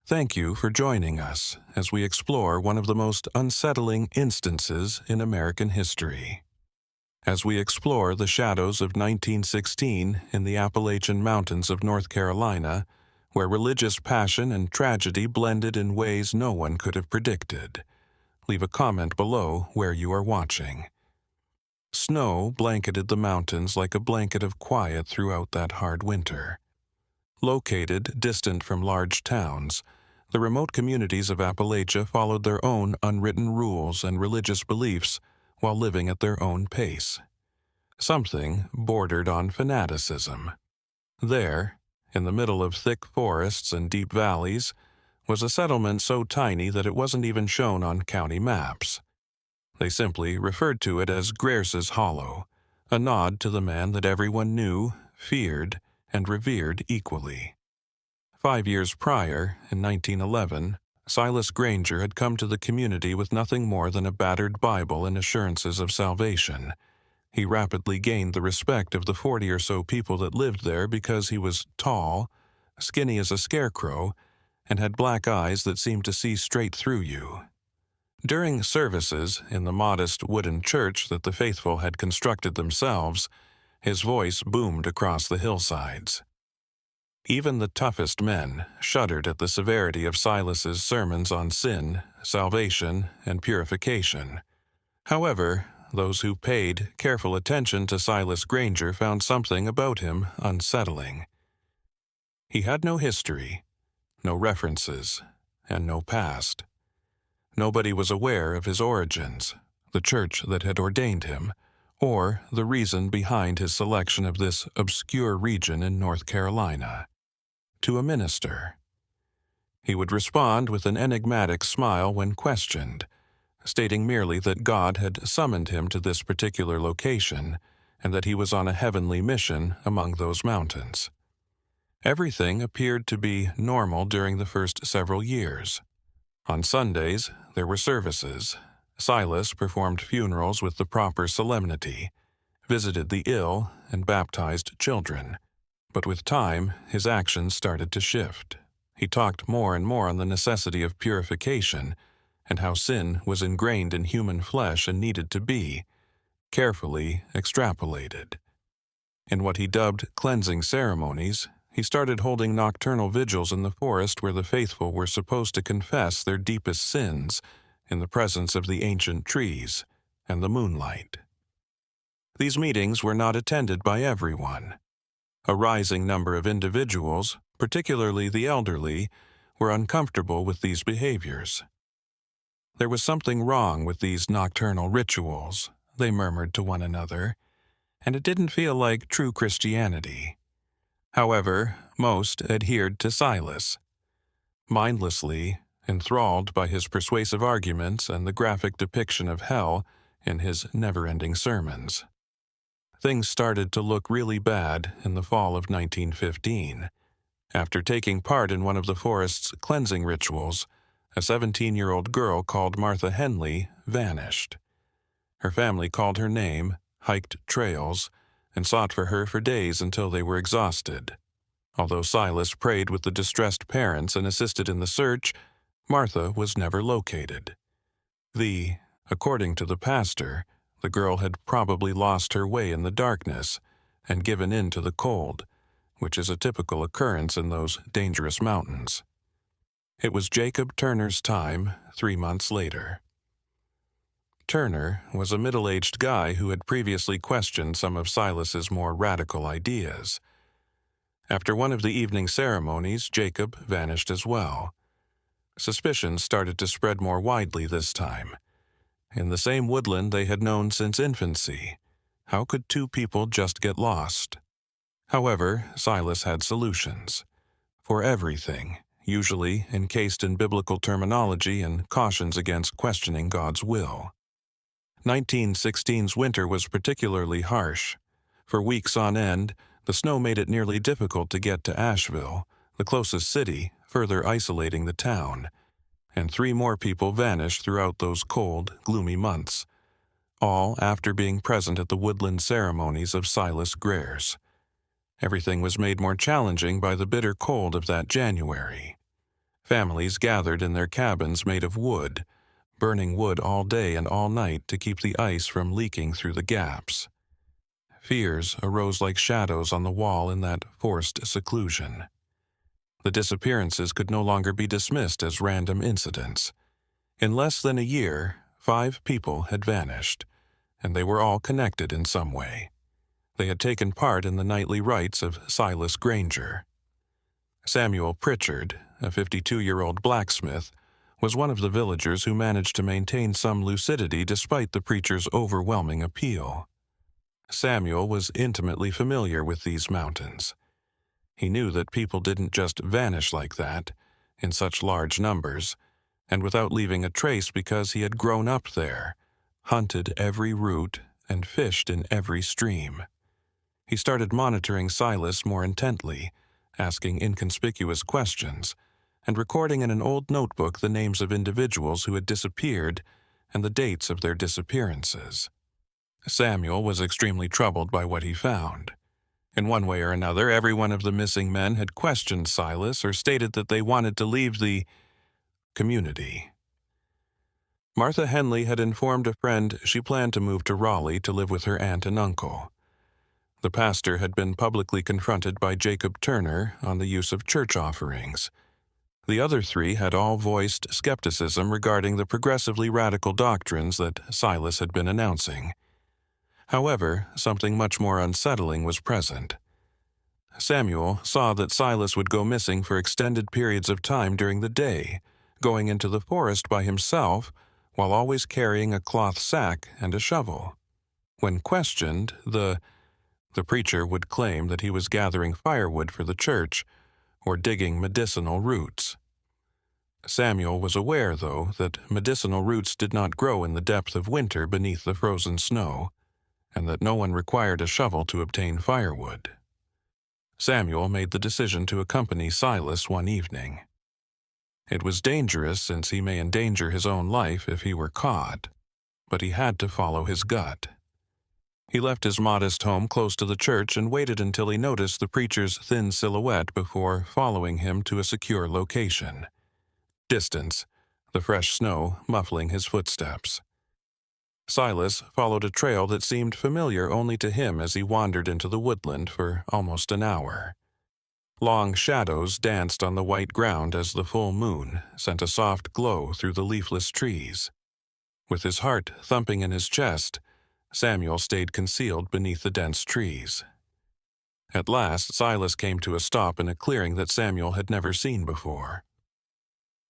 Thank you for joining us as we explore one of the most unsettling instances in American history. As we explore the shadows of 1916 in the Appalachian Mountains of North Carolina, where religious passion and tragedy blended in ways no one could have predicted. Leave a comment below where you are watching. Snow blanketed the mountains like a blanket of quiet throughout that hard winter. Located distant from large towns, the remote communities of Appalachia followed their own unwritten rules and religious beliefs while living at their own pace. Something bordered on fanaticism. There, in the middle of thick forests and deep valleys, was a settlement so tiny that it wasn't even shown on county maps. They simply referred to it as Grierce's Hollow, a nod to the man that everyone knew, feared, and revered equally. 5 years prior, in 1911, Silas Granger had come to the community with nothing more than a battered Bible and assurances of salvation. He rapidly gained the respect of the 40 or so people that lived there because he was tall, skinny as a scarecrow, and had black eyes that seemed to see straight through you. During services in the modest wooden church that the faithful had constructed themselves, his voice boomed across the hillsides. Even the toughest men shuddered at the severity of Silas's sermons on sin, salvation, and purification. However, those who paid careful attention to Silas Granger found something about him unsettling. He had no history, no references, and no past. Nobody was aware of his origins, the church that had ordained him, or the reason behind his selection of this obscure region in North Carolina. To a minister. He would respond with an enigmatic smile when questioned, stating merely that God had summoned him to this particular location and that he was on a heavenly mission among those mountains. Everything appeared to be normal during the first several years. On Sundays, there were services. Silas performed funerals with the proper solemnity, visited the ill, and baptized children. But with time, his actions started to shift. He talked more and more on the necessity of purification and how sin was ingrained in human flesh and needed to be carefully extrapolated. In what he dubbed cleansing ceremonies, he started holding nocturnal vigils in the forest where the faithful were supposed to confess their deepest sins in the presence of the ancient trees and the moonlight. These meetings were not attended by everyone. A rising number of individuals, particularly the elderly, were uncomfortable with these behaviors. There was something wrong with these nocturnal rituals, they murmured to one another, and it didn't feel like true Christianity. However, most adhered to Silas. Mindlessly, enthralled by his persuasive arguments and the graphic depiction of hell in his never-ending sermons. Things started to look really bad in the fall of 1915. After taking part in one of the forest's cleansing rituals, a 17-year-old girl called Martha Henley vanished. Her family called her name, hiked trails, and sought for her for days until they were exhausted. Although Silas prayed with the distressed parents and assisted in the search, Martha was never located. According to the pastor, the girl had probably lost her way in the darkness and given in to the cold, which is a typical occurrence in those dangerous mountains. It was Jacob Turner's time 3 months later. Turner was a middle-aged guy who had previously questioned some of Silas's more radical ideas. After one of the evening ceremonies, Jacob vanished as well. Suspicions started to spread more widely this time. In the same woodland they had known since infancy, how could two people just get lost? However, Silas had solutions. For everything, usually encased in biblical terminology and cautions against questioning God's will. 1916's winter was particularly harsh. For weeks on end, the snow made it nearly difficult to get to Asheville, the closest city, further isolating the town. And 3 more people vanished throughout those cold, gloomy months, all after being present at the woodland ceremonies of Silas Granger. Everything was made more challenging by the bitter cold of that January. Families gathered in their cabins made of wood, burning wood all day and all night to keep the ice from leaking through the gaps. Fears arose like shadows on the wall in that forced seclusion. The disappearances could no longer be dismissed as random incidents. In less than a year, 5 people had vanished, and they were all connected in some way. They had taken part in the nightly rites of Silas Granger. Samuel Pritchard, a 52-year-old blacksmith, was one of the villagers who managed to maintain some lucidity despite the preacher's overwhelming appeal. Samuel was intimately familiar with these mountains. He knew that people didn't just vanish like that, in such large numbers, and without leaving a trace because he had grown up there, hunted every route, and fished in every stream. He started monitoring Silas more intently, asking inconspicuous questions, and recording in an old notebook the names of individuals who had disappeared and the dates of their disappearances. Samuel was extremely troubled by what he found. In one way or another, every one of the missing men had questioned Silas or stated that they wanted to leave the community. Martha Henley had informed a friend she planned to move to Raleigh to live with her aunt and uncle. The pastor had been publicly confronted by Jacob Turner on the use of church offerings. The other 3 had all voiced skepticism regarding the progressively radical doctrines that Silas had been announcing. However, something much more unsettling was present. Samuel saw that Silas would go missing for extended periods of time during the day, going into the forest by himself while always carrying a cloth sack and a shovel. When questioned, the preacher would claim that he was gathering firewood for the church or digging medicinal roots. Samuel was aware, though, that medicinal roots did not grow in the depth of winter beneath the frozen snow, and that no one required a shovel to obtain firewood. Samuel made the decision to accompany Silas one evening. It was dangerous since he may endanger his own life if he were caught, but he had to follow his gut. He left his modest home close to the church and waited until he noticed the preacher's thin silhouette before following him to a secure location. Distance, the fresh snow muffling his footsteps. Silas followed a trail that seemed familiar only to him as he wandered into the woodland for almost an hour. Long shadows danced on the white ground as the full moon sent a soft glow through the leafless trees. With his heart thumping in his chest, Samuel stayed concealed beneath the dense trees. At last, Silas came to a stop in a clearing that Samuel had never seen before.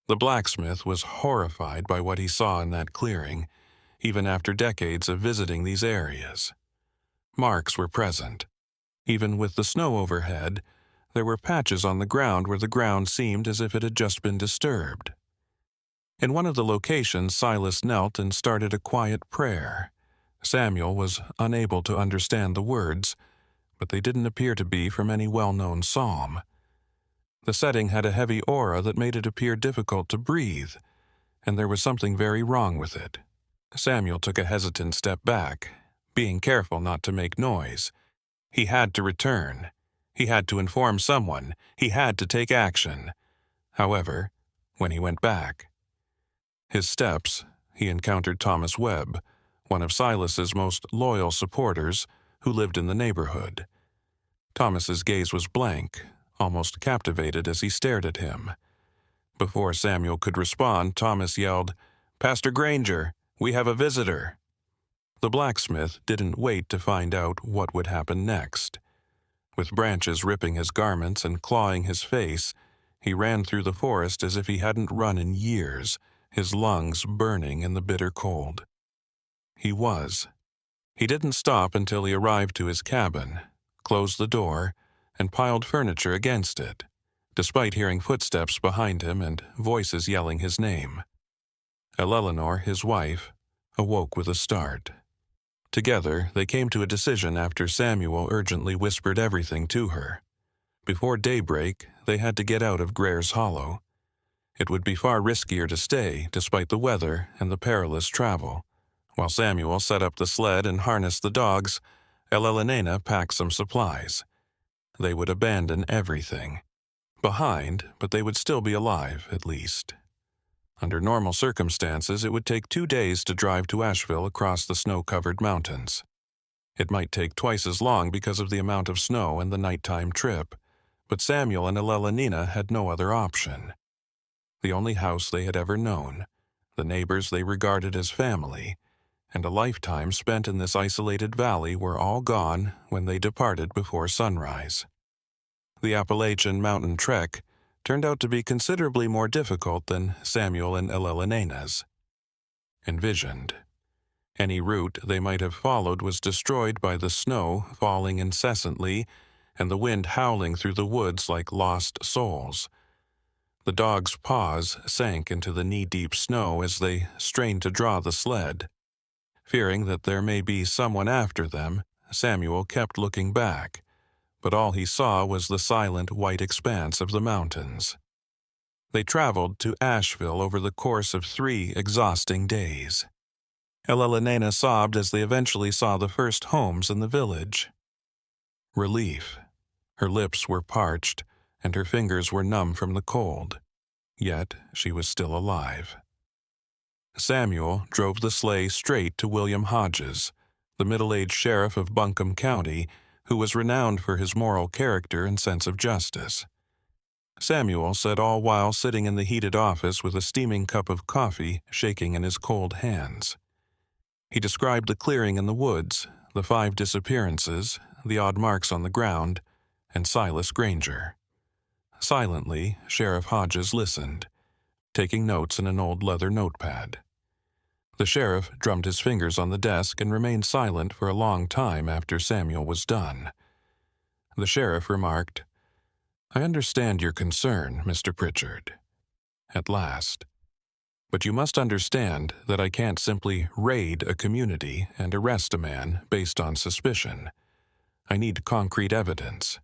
The blacksmith was horrified by what he saw in that clearing, even after decades of visiting these areas. Marks were present. Even with the snow overhead, there were patches on the ground where the ground seemed as if it had just been disturbed. In one of the locations, Silas knelt and started a quiet prayer. Samuel was unable to understand the words, but they didn't appear to be from any well-known psalm. The setting had a heavy aura that made it appear difficult to breathe, and there was something very wrong with it. Samuel took a hesitant step back, being careful not to make noise. He had to return. He had to inform someone. He had to take action. However, when he went back, his steps, he encountered Thomas Webb, one of Silas's most loyal supporters, who lived in the neighborhood. Thomas's gaze was blank, almost captivated as he stared at him. Before Samuel could respond, Thomas yelled, "Pastor Granger, we have a visitor." The blacksmith didn't wait to find out what would happen next. With branches ripping his garments and clawing his face, he ran through the forest as if he hadn't run in years, his lungs burning in the bitter cold. He didn't stop until he arrived to his cabin, closed the door, and piled furniture against it, despite hearing footsteps behind him and voices yelling his name. Eleanor, his wife, awoke with a start. Together, they came to a decision after Samuel urgently whispered everything to her. Before daybreak, they had to get out of Grare's Hollow. It would be far riskier to stay, despite the weather and the perilous travel. While Samuel set up the sled and harnessed the dogs, Elena packed some supplies. They would abandon everything. Behind, but they would still be alive, at least. Under normal circumstances, it would take 2 days to drive to Asheville across the snow-covered mountains. It might take twice as long because of the amount of snow and the nighttime trip, but Samuel and Elelonina had no other option. The only house they had ever known, the neighbors they regarded as family, and a lifetime spent in this isolated valley were all gone when they departed before sunrise. The Appalachian mountain trek turned out to be considerably more difficult than Samuel and Elelonina's envisioned. Any route they might have followed was destroyed by the snow falling incessantly and the wind howling through the woods like lost souls. The dogs' paws sank into the knee-deep snow as they strained to draw the sled. Fearing that there may be someone after them, Samuel kept looking back, but all he saw was the silent white expanse of the mountains. They traveled to Asheville over the course of 3 exhausting days. Elelonina sobbed as they eventually saw the first homes in the village. Relief. Her lips were parched, and her fingers were numb from the cold. Yet she was still alive. Samuel drove the sleigh straight to William Hodges, the middle-aged sheriff of Buncombe County, who was renowned for his moral character and sense of justice. Samuel said all while sitting in the heated office with a steaming cup of coffee shaking in his cold hands. He described the clearing in the woods, the 5 disappearances, the odd marks on the ground, and Silas Granger. Silently, Sheriff Hodges listened, taking notes in an old leather notepad. The sheriff drummed his fingers on the desk and remained silent for a long time after Samuel was done. The sheriff remarked, "I understand your concern, Mr. Pritchard." At last. "But you must understand that I can't simply raid a community and arrest a man based on suspicion. I need concrete evidence.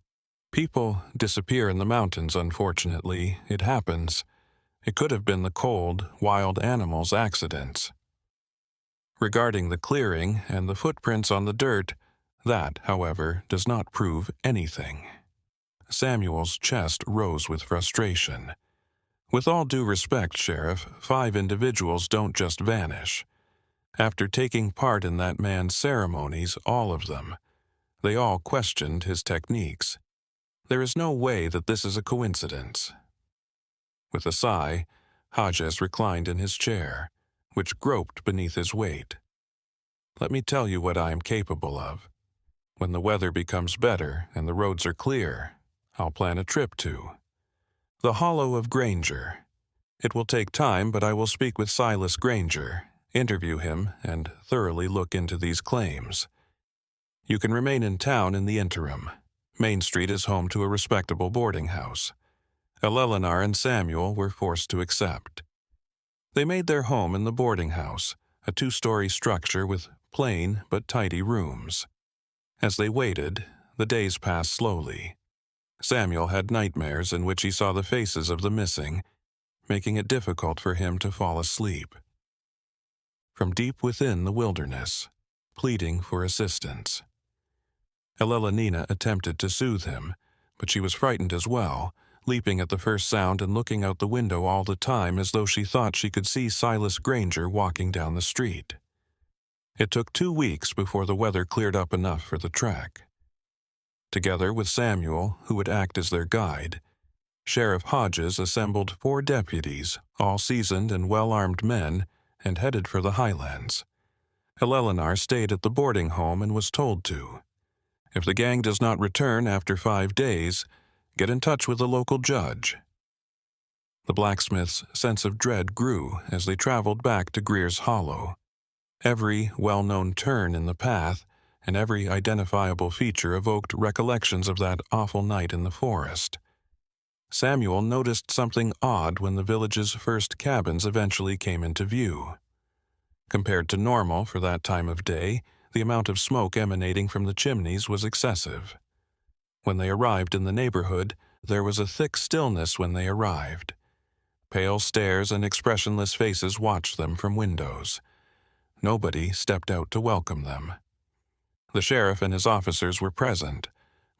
People disappear in the mountains, unfortunately. It happens. It could have been the cold, wild animals' accidents. Regarding the clearing and the footprints on the dirt, that, however, does not prove anything." Samuel's chest rose with frustration. "With all due respect, Sheriff, 5 individuals don't just vanish. After taking part in that man's ceremonies, all of them, they all questioned his techniques. There is no way that this is a coincidence." With a sigh, Hodges reclined in his chair, which groped beneath his weight. "Let me tell you what I am capable of. When the weather becomes better and the roads are clear, I'll plan a trip to the Hollow of Granger. It will take time, but I will speak with Silas Granger, interview him, and thoroughly look into these claims. You can remain in town in the interim. Main Street is home to a respectable boarding house." Eleleonor and Samuel were forced to accept. They made their home in the boarding house, a 2-story structure with plain but tidy rooms. As they waited, the days passed slowly. Samuel had nightmares in which he saw the faces of the missing, making it difficult for him to fall asleep. From deep within the wilderness, pleading for assistance. Elelonina attempted to soothe him, but she was frightened as well, leaping at the first sound and looking out the window all the time as though she thought she could see Silas Granger walking down the street. It took 2 weeks before the weather cleared up enough for the trek. Together with Samuel, who would act as their guide, Sheriff Hodges assembled 4 deputies, all seasoned and well-armed men, and headed for the highlands. Eleleonor stayed at the boarding home and was told to. If the gang does not return after 5 days, get in touch with the local judge. The blacksmith's sense of dread grew as they traveled back to Greer's Hollow. Every well-known turn in the path and every identifiable feature evoked recollections of that awful night in the forest. Samuel noticed something odd when the village's first cabins eventually came into view. Compared to normal for that time of day, the amount of smoke emanating from the chimneys was excessive. When they arrived in the neighborhood, there was a thick stillness when they arrived. Pale stares and expressionless faces watched them from windows. Nobody stepped out to welcome them. The sheriff and his officers were present,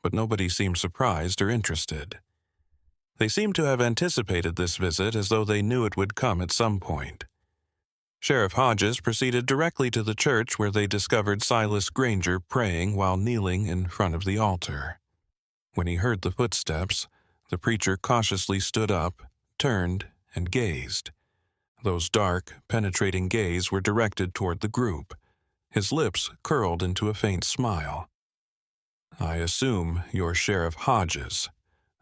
but nobody seemed surprised or interested. They seemed to have anticipated this visit as though they knew it would come at some point. Sheriff Hodges proceeded directly to the church where they discovered Silas Granger praying while kneeling in front of the altar. When he heard the footsteps, the preacher cautiously stood up, turned, and gazed. Those dark, penetrating gaze were directed toward the group. His lips curled into a faint smile. "I assume you're Sheriff Hodges,"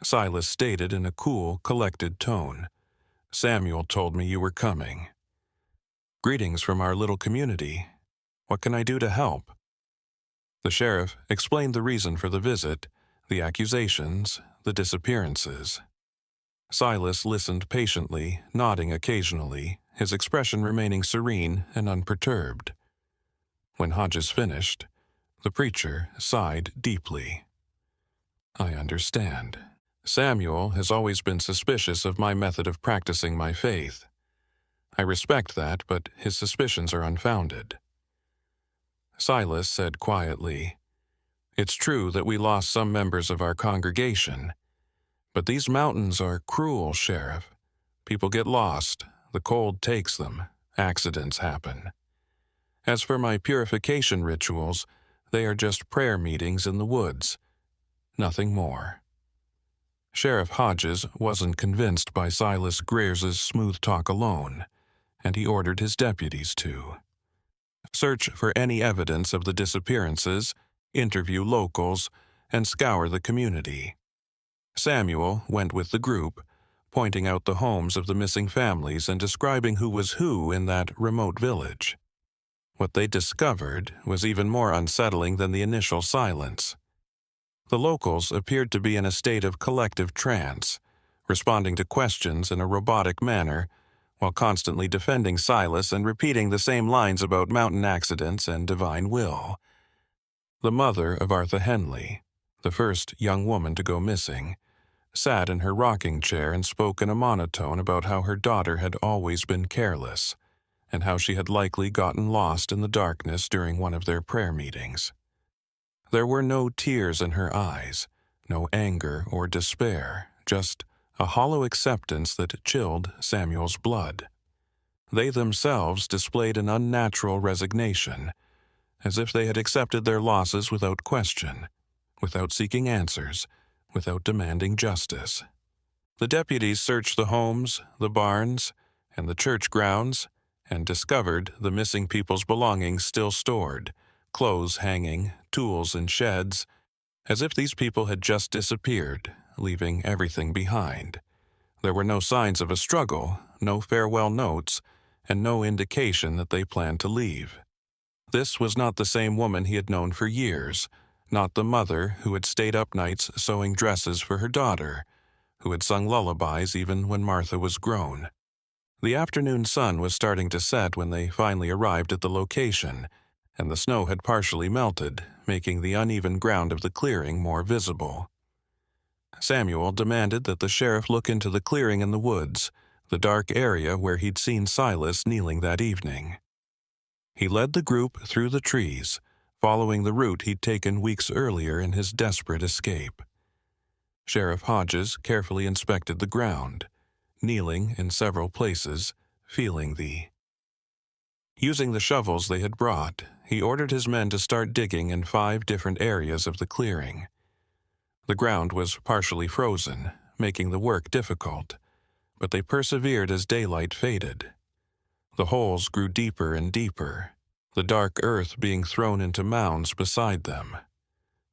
Silas stated in a cool, collected tone. "Samuel told me you were coming." "Greetings from our little community. What can I do to help?" The sheriff explained the reason for the visit, the accusations, the disappearances. Silas listened patiently, nodding occasionally, his expression remaining serene and unperturbed. When Hodges finished, the preacher sighed deeply. "I understand. Samuel has always been suspicious of my method of practicing my faith. I respect that, but his suspicions are unfounded." Silas said quietly, "It's true that we lost some members of our congregation, but these mountains are cruel, Sheriff. People get lost, the cold takes them, accidents happen. As for my purification rituals, they are just prayer meetings in the woods. Nothing more." Sheriff Hodges wasn't convinced by Silas Granger's smooth talk alone, and he ordered his deputies to search for any evidence of the disappearances, interview locals, and scour the community. Samuel went with the group, pointing out the homes of the missing families and describing who was who in that remote village. What they discovered was even more unsettling than the initial silence. The locals appeared to be in a state of collective trance, responding to questions in a robotic manner, while constantly defending Silas and repeating the same lines about mountain accidents and divine will. The mother of Arthur Henley, the first young woman to go missing, sat in her rocking chair and spoke in a monotone about how her daughter had always been careless, and how she had likely gotten lost in the darkness during one of their prayer meetings. There were no tears in her eyes, no anger or despair, just a hollow acceptance that chilled Samuel's blood. They themselves displayed an unnatural resignation, as if they had accepted their losses without question, without seeking answers, without demanding justice. The deputies searched the homes, the barns, and the church grounds, and discovered the missing people's belongings still stored, clothes hanging, tools in sheds, as if these people had just disappeared, leaving everything behind. There were no signs of a struggle, no farewell notes, and no indication that they planned to leave. This was not the same woman he had known for years, not the mother who had stayed up nights sewing dresses for her daughter, who had sung lullabies even when Martha was grown. The afternoon sun was starting to set when they finally arrived at the location, and the snow had partially melted, making the uneven ground of the clearing more visible. Samuel demanded that the sheriff look into the clearing in the woods, the dark area where he'd seen Silas kneeling that evening. He led the group through the trees, following the route he'd taken weeks earlier in his desperate escape. Sheriff Hodges carefully inspected the ground, kneeling in several places, feeling the. Using the shovels they had brought, he ordered his men to start digging in 5 different areas of the clearing. The ground was partially frozen, making the work difficult, but they persevered as daylight faded. The holes grew deeper and deeper, the dark earth being thrown into mounds beside them.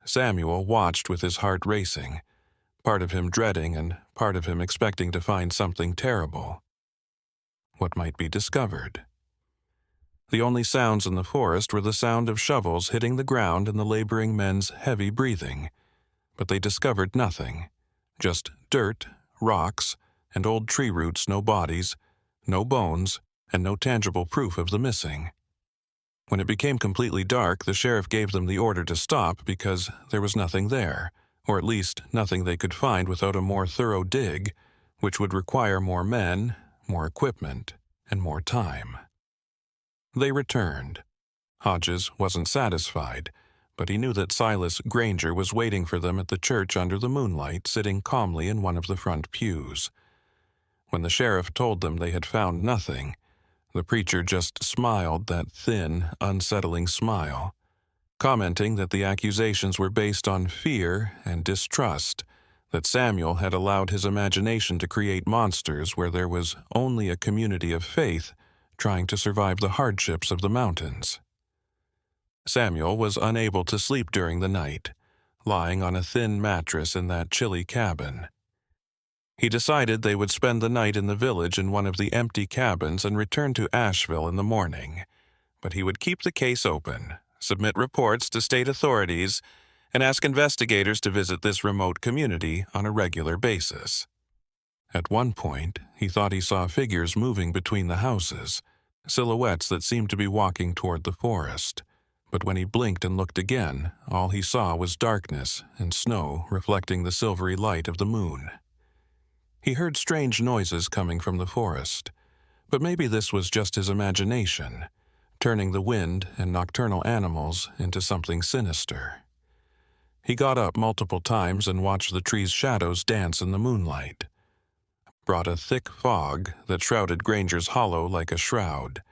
Samuel watched with his heart racing, part of him dreading and part of him expecting to find something terrible. What might be discovered? The only sounds in the forest were the sound of shovels hitting the ground and the laboring men's heavy breathing, but they discovered nothing, just dirt, rocks, and old tree roots, no bodies, no bones, and no tangible proof of the missing. When it became completely dark, the sheriff gave them the order to stop because there was nothing there, or at least nothing they could find without a more thorough dig, which would require more men, more equipment, and more time. They returned. Hodges wasn't satisfied, but he knew that Silas Granger was waiting for them at the church under the moonlight, sitting calmly in one of the front pews. When the sheriff told them they had found nothing, the preacher just smiled that thin, unsettling smile, commenting that the accusations were based on fear and distrust, that Samuel had allowed his imagination to create monsters where there was only a community of faith trying to survive the hardships of the mountains. Samuel was unable to sleep during the night, lying on a thin mattress in that chilly cabin. He decided they would spend the night in the village in one of the empty cabins and return to Asheville in the morning, but he would keep the case open, submit reports to state authorities, and ask investigators to visit this remote community on a regular basis. At one point, he thought he saw figures moving between the houses, silhouettes that seemed to be walking toward the forest. But when he blinked and looked again, all he saw was darkness and snow reflecting the silvery light of the moon. He heard strange noises coming from the forest, but maybe this was just his imagination, turning the wind and nocturnal animals into something sinister. He got up multiple times and watched the trees' shadows dance in the moonlight. Brought a thick fog that shrouded Granger's hollow like a shroud,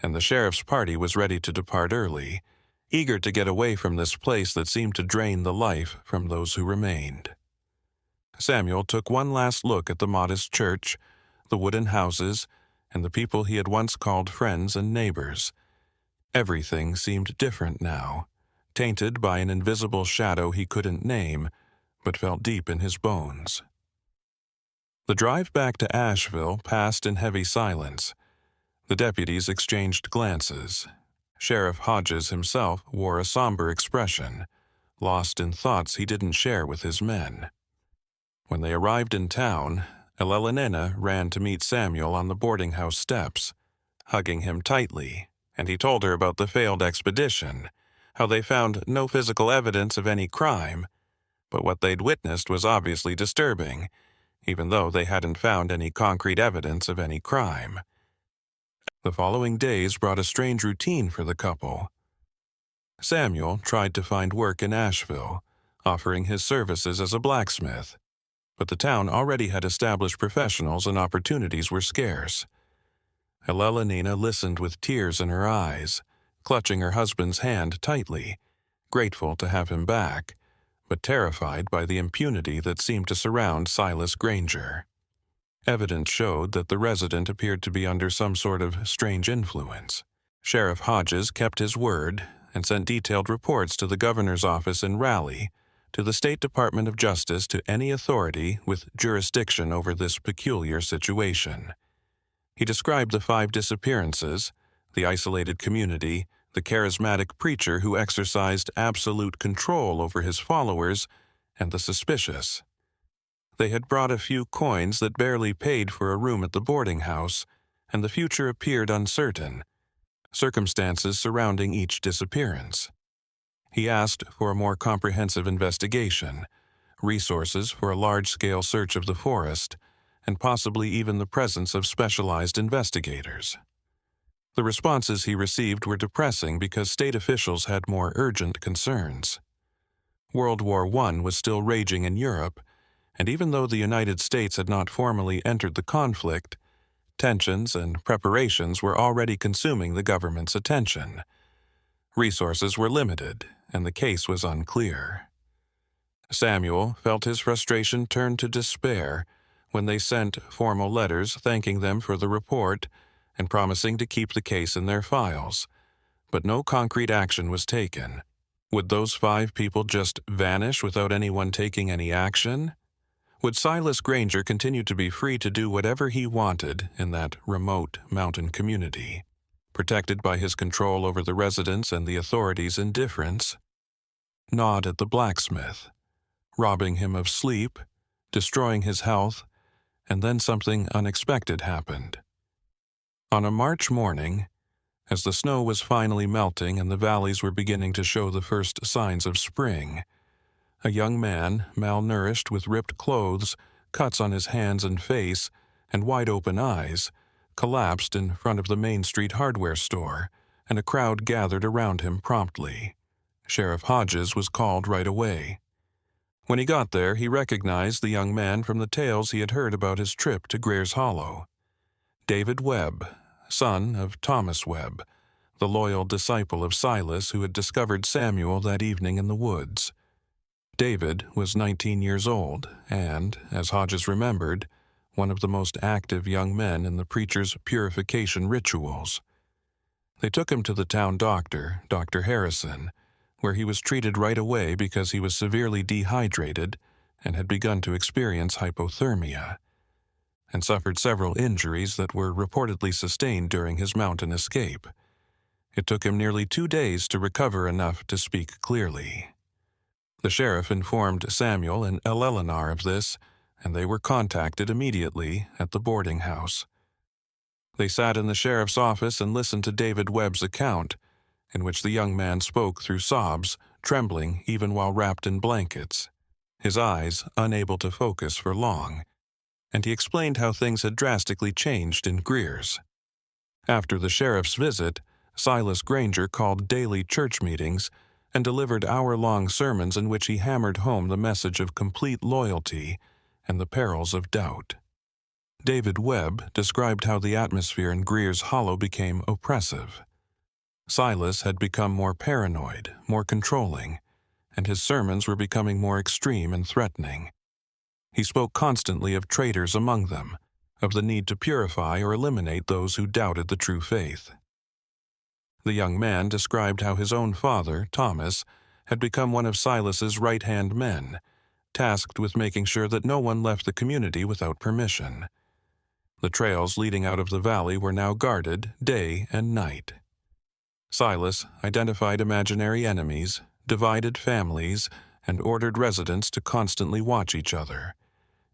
and the sheriff's party was ready to depart early, eager to get away from this place that seemed to drain the life from those who remained. Samuel took one last look at the modest church, the wooden houses, and the people he had once called friends and neighbors. Everything seemed different now, tainted by an invisible shadow he couldn't name, but felt deep in his bones. The drive back to Asheville passed in heavy silence. The deputies exchanged glances. Sheriff Hodges himself wore a somber expression, lost in thoughts he didn't share with his men. When they arrived in town, Elelena ran to meet Samuel on the boarding house steps, hugging him tightly, and he told her about the failed expedition, how they found no physical evidence of any crime, but what they'd witnessed was obviously disturbing, even though they hadn't found any concrete evidence of any crime. The following days brought a strange routine for the couple. Samuel tried to find work in Asheville, offering his services as a blacksmith, but the town already had established professionals and opportunities were scarce. Elelena listened with tears in her eyes, clutching her husband's hand tightly, grateful to have him back, but terrified by the impunity that seemed to surround Silas Granger. Evidence showed that the resident appeared to be under some sort of strange influence. Sheriff Hodges kept his word and sent detailed reports to the governor's office in Raleigh, to the State Department of Justice, to any authority with jurisdiction over this peculiar situation. He described the 5 disappearances, the isolated community, the charismatic preacher who exercised absolute control over his followers, and the suspicious. They had brought a few coins that barely paid for a room at the boarding house, and the future appeared uncertain. Circumstances surrounding each disappearance. He asked for a more comprehensive investigation, resources for a large-scale search of the forest, and possibly even the presence of specialized investigators. The responses he received were depressing because state officials had more urgent concerns. World War I was still raging in Europe, and even though the United States had not formally entered the conflict, tensions and preparations were already consuming the government's attention. Resources were limited, and the case was unclear. Samuel felt his frustration turn to despair when they sent formal letters thanking them for the report and promising to keep the case in their files, but no concrete action was taken. Would those 5 people just vanish without anyone taking any action? Would Silas Granger continue to be free to do whatever he wanted in that remote mountain community, protected by his control over the residents and the authorities' indifference? Gnawed at the blacksmith, robbing him of sleep, destroying his health, and then something unexpected happened. On a March morning, as the snow was finally melting and the valleys were beginning to show the first signs of spring, a young man, malnourished with ripped clothes, cuts on his hands and face, and wide-open eyes, collapsed in front of the Main Street hardware store, and a crowd gathered around him promptly. Sheriff Hodges was called right away. When he got there, he recognized the young man from the tales he had heard about his trip to Greer's Hollow. David Webb, son of Thomas Webb, the loyal disciple of Silas who had discovered Samuel that evening in the woods. David was 19 years old and, as Hodges remembered, one of the most active young men in the preacher's purification rituals. They took him to the town doctor, Dr. Harrison, where he was treated right away because he was severely dehydrated and had begun to experience hypothermia, and suffered several injuries that were reportedly sustained during his mountain escape. It took him nearly 2 days to recover enough to speak clearly. The sheriff informed Samuel and Eleanor of this, and they were contacted immediately at the boarding house. They sat in the sheriff's office and listened to David Webb's account, in which the young man spoke through sobs, trembling even while wrapped in blankets, his eyes unable to focus for long, and he explained how things had drastically changed in Greer's. After the sheriff's visit, Silas Granger called daily church meetings and delivered hour-long sermons in which he hammered home the message of complete loyalty and the perils of doubt. David Webb described how the atmosphere in Greer's Hollow became oppressive. Silas had become more paranoid, more controlling, and his sermons were becoming more extreme and threatening. He spoke constantly of traitors among them, of the need to purify or eliminate those who doubted the true faith. The young man described how his own father, Thomas, had become one of Silas's right-hand men, tasked with making sure that no one left the community without permission. The trails leading out of the valley were now guarded day and night. Silas identified imaginary enemies, divided families, and ordered residents to constantly watch each other.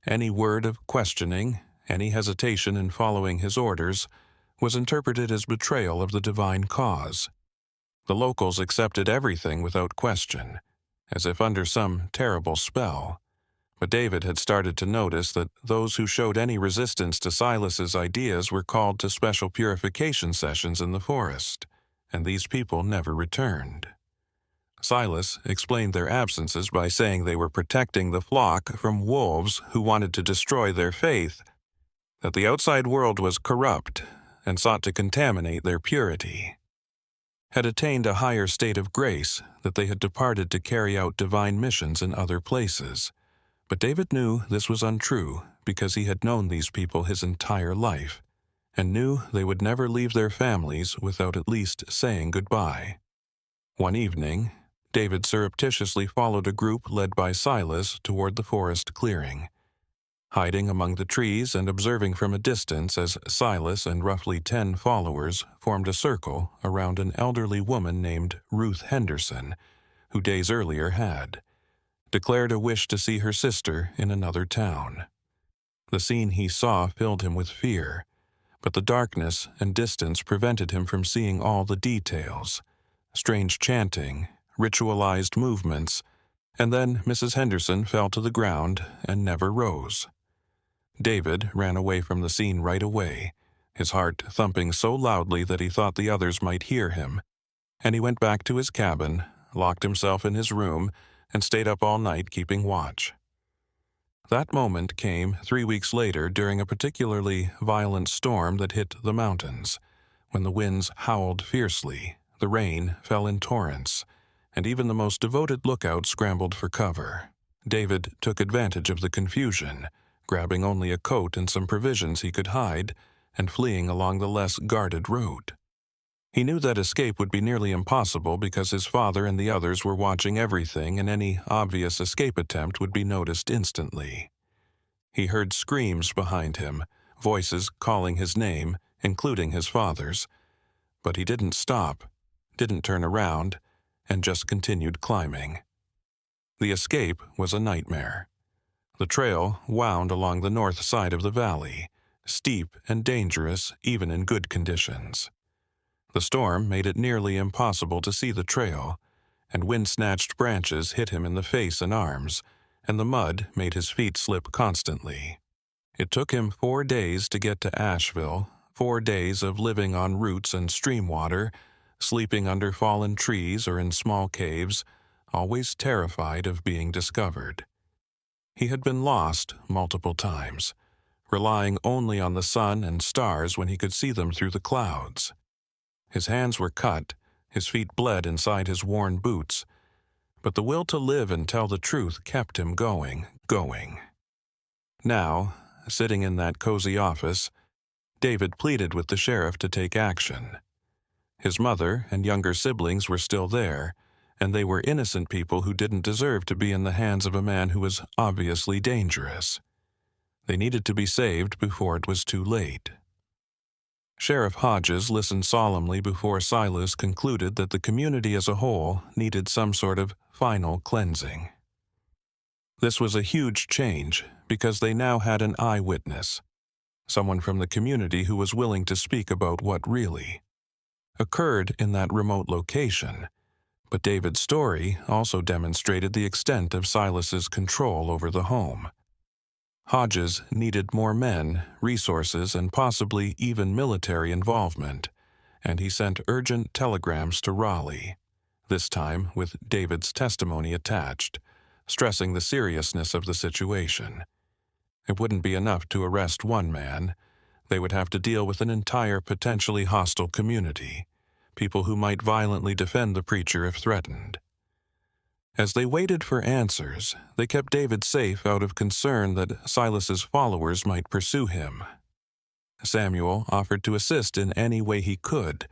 Any word of questioning, any hesitation in following his orders, was interpreted as betrayal of the divine cause. The locals accepted everything without question, as if under some terrible spell. But David had started to notice that those who showed any resistance to Silas's ideas were called to special purification sessions in the forest, and these people never returned. Silas explained their absences by saying they were protecting the flock from wolves who wanted to destroy their faith, that the outside world was corrupt and sought to contaminate their purity, had attained a higher state of grace, that they had departed to carry out divine missions in other places. But David knew this was untrue because he had known these people his entire life, and knew they would never leave their families without at least saying goodbye. One evening, David surreptitiously followed a group led by Silas toward the forest clearing. Hiding among the trees and observing from a distance as Silas and roughly 10 followers formed a circle around an elderly woman named Ruth Henderson, who days earlier had declared a wish to see her sister in another town. The scene he saw filled him with fear, but the darkness and distance prevented him from seeing all the details: strange chanting, ritualized movements, and then Mrs. Henderson fell to the ground and never rose. David ran away from the scene right away, his heart thumping so loudly that he thought the others might hear him, and he went back to his cabin, locked himself in his room, and stayed up all night keeping watch. That moment came 3 weeks later during a particularly violent storm that hit the mountains, when the winds howled fiercely, the rain fell in torrents, and even the most devoted lookout scrambled for cover. David took advantage of the confusion, grabbing only a coat and some provisions he could hide, and fleeing along the less guarded road. He knew that escape would be nearly impossible because his father and the others were watching everything, and any obvious escape attempt would be noticed instantly. He heard screams behind him, voices calling his name, including his father's, but he didn't stop, didn't turn around, and just continued climbing. The escape was a nightmare. The trail wound along the north side of the valley, steep and dangerous even in good conditions. The storm made it nearly impossible to see the trail, and wind-snatched branches hit him in the face and arms, and the mud made his feet slip constantly. It took him 4 days to get to Asheville, 4 days of living on roots and stream water, sleeping under fallen trees or in small caves, always terrified of being discovered. He had been lost multiple times, relying only on the sun and stars when he could see them through the clouds. His hands were cut, his feet bled inside his worn boots, but the will to live and tell the truth kept him going. Now, sitting in that cozy office, David pleaded with the sheriff to take action. His mother and younger siblings were still there, and they were innocent people who didn't deserve to be in the hands of a man who was obviously dangerous. They needed to be saved before it was too late. Sheriff Hodges listened solemnly before Silas concluded that the community as a whole needed some sort of final cleansing. This was a huge change because they now had an eyewitness, someone from the community who was willing to speak about what really occurred in that remote location. But David's story also demonstrated the extent of Silas's control over the home. Hodges needed more men, resources, and possibly even military involvement, and he sent urgent telegrams to Raleigh, this time with David's testimony attached, stressing the seriousness of the situation. It wouldn't be enough to arrest one man. They would have to deal with an entire potentially hostile community, people who might violently defend the preacher if threatened. As they waited for answers, they kept David safe out of concern that Silas's followers might pursue him. Samuel offered to assist in any way he could,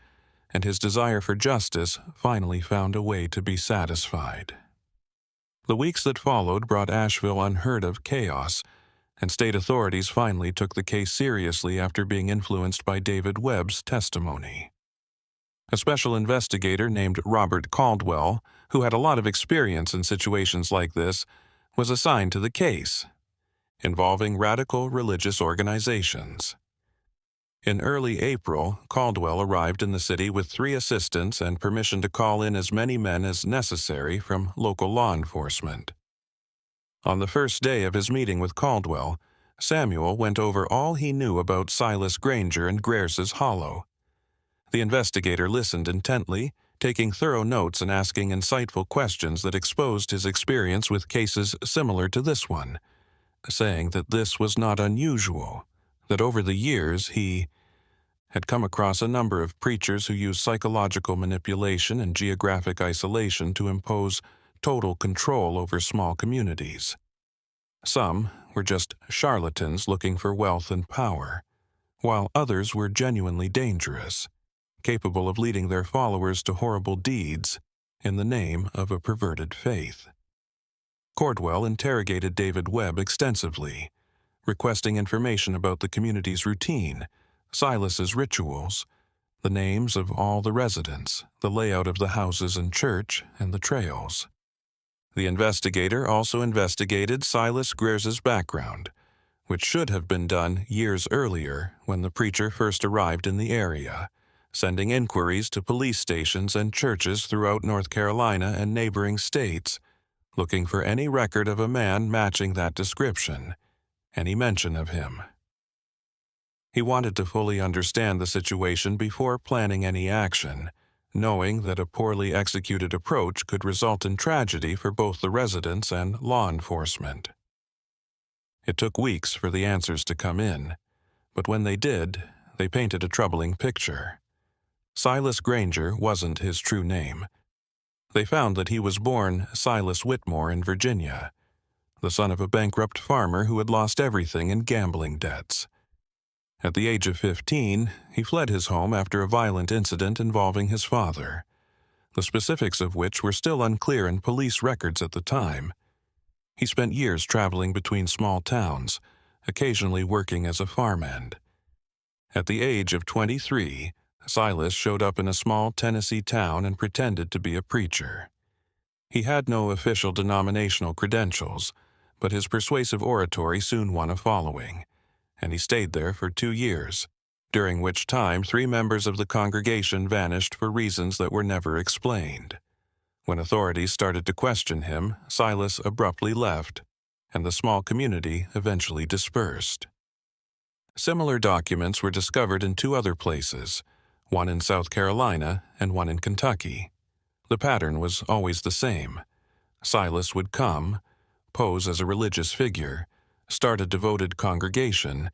and his desire for justice finally found a way to be satisfied. The weeks that followed brought Asheville unheard-of chaos, and state authorities finally took the case seriously after being influenced by David Webb's testimony. A special investigator named Robert Caldwell, who had a lot of experience in situations like this, was assigned to the case, involving radical religious organizations. In early April, Caldwell arrived in the city with 3 assistants and permission to call in as many men as necessary from local law enforcement. On the first day of his meeting with Caldwell, Samuel went over all he knew about Silas Granger and Grierce's Hollow. The investigator listened intently, taking thorough notes and asking insightful questions that exposed his experience with cases similar to this one, saying that this was not unusual, that over the years he had come across a number of preachers who used psychological manipulation and geographic isolation to impose total control over small communities. Some were just charlatans looking for wealth and power, while others were genuinely dangerous, capable of leading their followers to horrible deeds in the name of a perverted faith. Caldwell interrogated David Webb extensively, requesting information about the community's routine, Silas's rituals, the names of all the residents, the layout of the houses and church, and the trails. The investigator also investigated Silas Grierce's background, which should have been done years earlier when the preacher first arrived in the area, sending inquiries to police stations and churches throughout North Carolina and neighboring states, looking for any record of a man matching that description, any mention of him. He wanted to fully understand the situation before planning any action, knowing that a poorly executed approach could result in tragedy for both the residents and law enforcement. It took weeks for the answers to come in, but when they did, they painted a troubling picture. Silas Granger wasn't his true name. They found that he was born Silas Whitmore in Virginia, the son of a bankrupt farmer who had lost everything in gambling debts. At the age of 15, he fled his home after a violent incident involving his father, the specifics of which were still unclear in police records at the time. He spent years traveling between small towns, occasionally working as a farmhand. At the age of 23, Silas showed up in a small Tennessee town and pretended to be a preacher. He had no official denominational credentials, but his persuasive oratory soon won a following, and he stayed there for 2 years, during which time 3 members of the congregation vanished for reasons that were never explained. When authorities started to question him, Silas abruptly left, and the small community eventually dispersed. Similar documents were discovered in 2 other places, one in South Carolina and one in Kentucky. The pattern was always the same. Silas would come, pose as a religious figure, start a devoted congregation,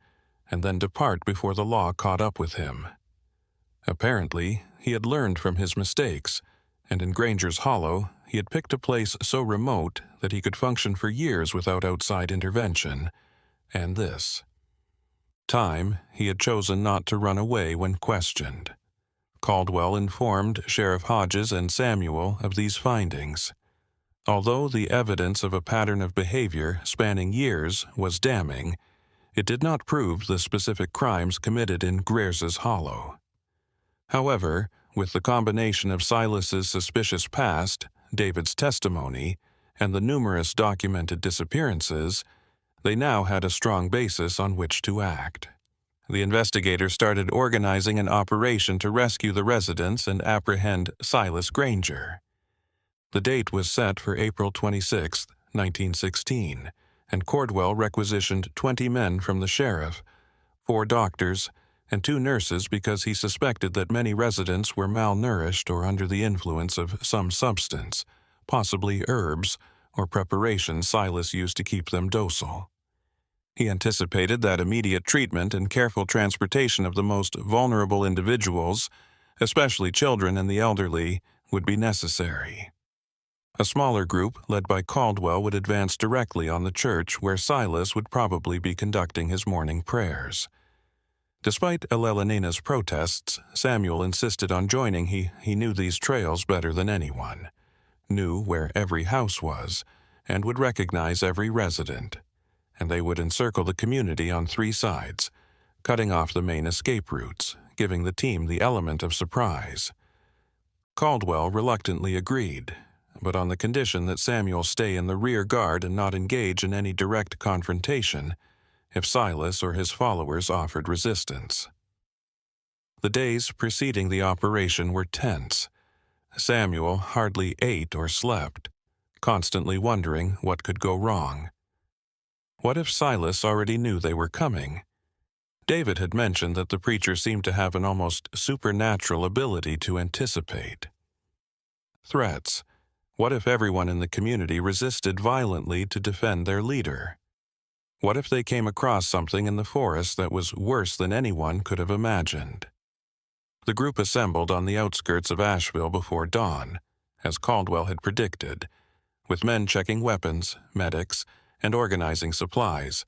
and then depart before the law caught up with him. Apparently, he had learned from his mistakes, and in Granger's Hollow, he had picked a place so remote that he could function for years without outside intervention, and this time he had chosen not to run away when questioned. Caldwell informed Sheriff Hodges and Samuel of these findings. Although the evidence of a pattern of behavior spanning years was damning, it did not prove the specific crimes committed in Griers's Hollow. However, with the combination of Silas's suspicious past, David's testimony, and the numerous documented disappearances, they now had a strong basis on which to act. The investigators started organizing an operation to rescue the residents and apprehend Silas Granger. The date was set for April 26, 1916, and Cordwell requisitioned 20 men from the sheriff, 4 doctors, and 2 nurses because he suspected that many residents were malnourished or under the influence of some substance, possibly herbs or preparations Silas used to keep them docile. He anticipated that immediate treatment and careful transportation of the most vulnerable individuals, especially children and the elderly, would be necessary. A smaller group, led by Caldwell, would advance directly on the church where Silas would probably be conducting his morning prayers. Despite Elenena's protests, Samuel insisted on joining. He knew these trails better than anyone, knew where every house was, and would recognize every resident. And they would encircle the community on 3 sides, cutting off the main escape routes, giving the team the element of surprise. Caldwell reluctantly agreed, but on the condition that Samuel stay in the rear guard and not engage in any direct confrontation if Silas or his followers offered resistance. The days preceding the operation were tense. Samuel hardly ate or slept, constantly wondering what could go wrong. What if Silas already knew they were coming? David had mentioned that the preacher seemed to have an almost supernatural ability to anticipate threats. What if everyone in the community resisted violently to defend their leader? What if they came across something in the forest that was worse than anyone could have imagined? The group assembled on the outskirts of Asheville before dawn, as Caldwell had predicted, with men checking weapons, medics, and organizing supplies,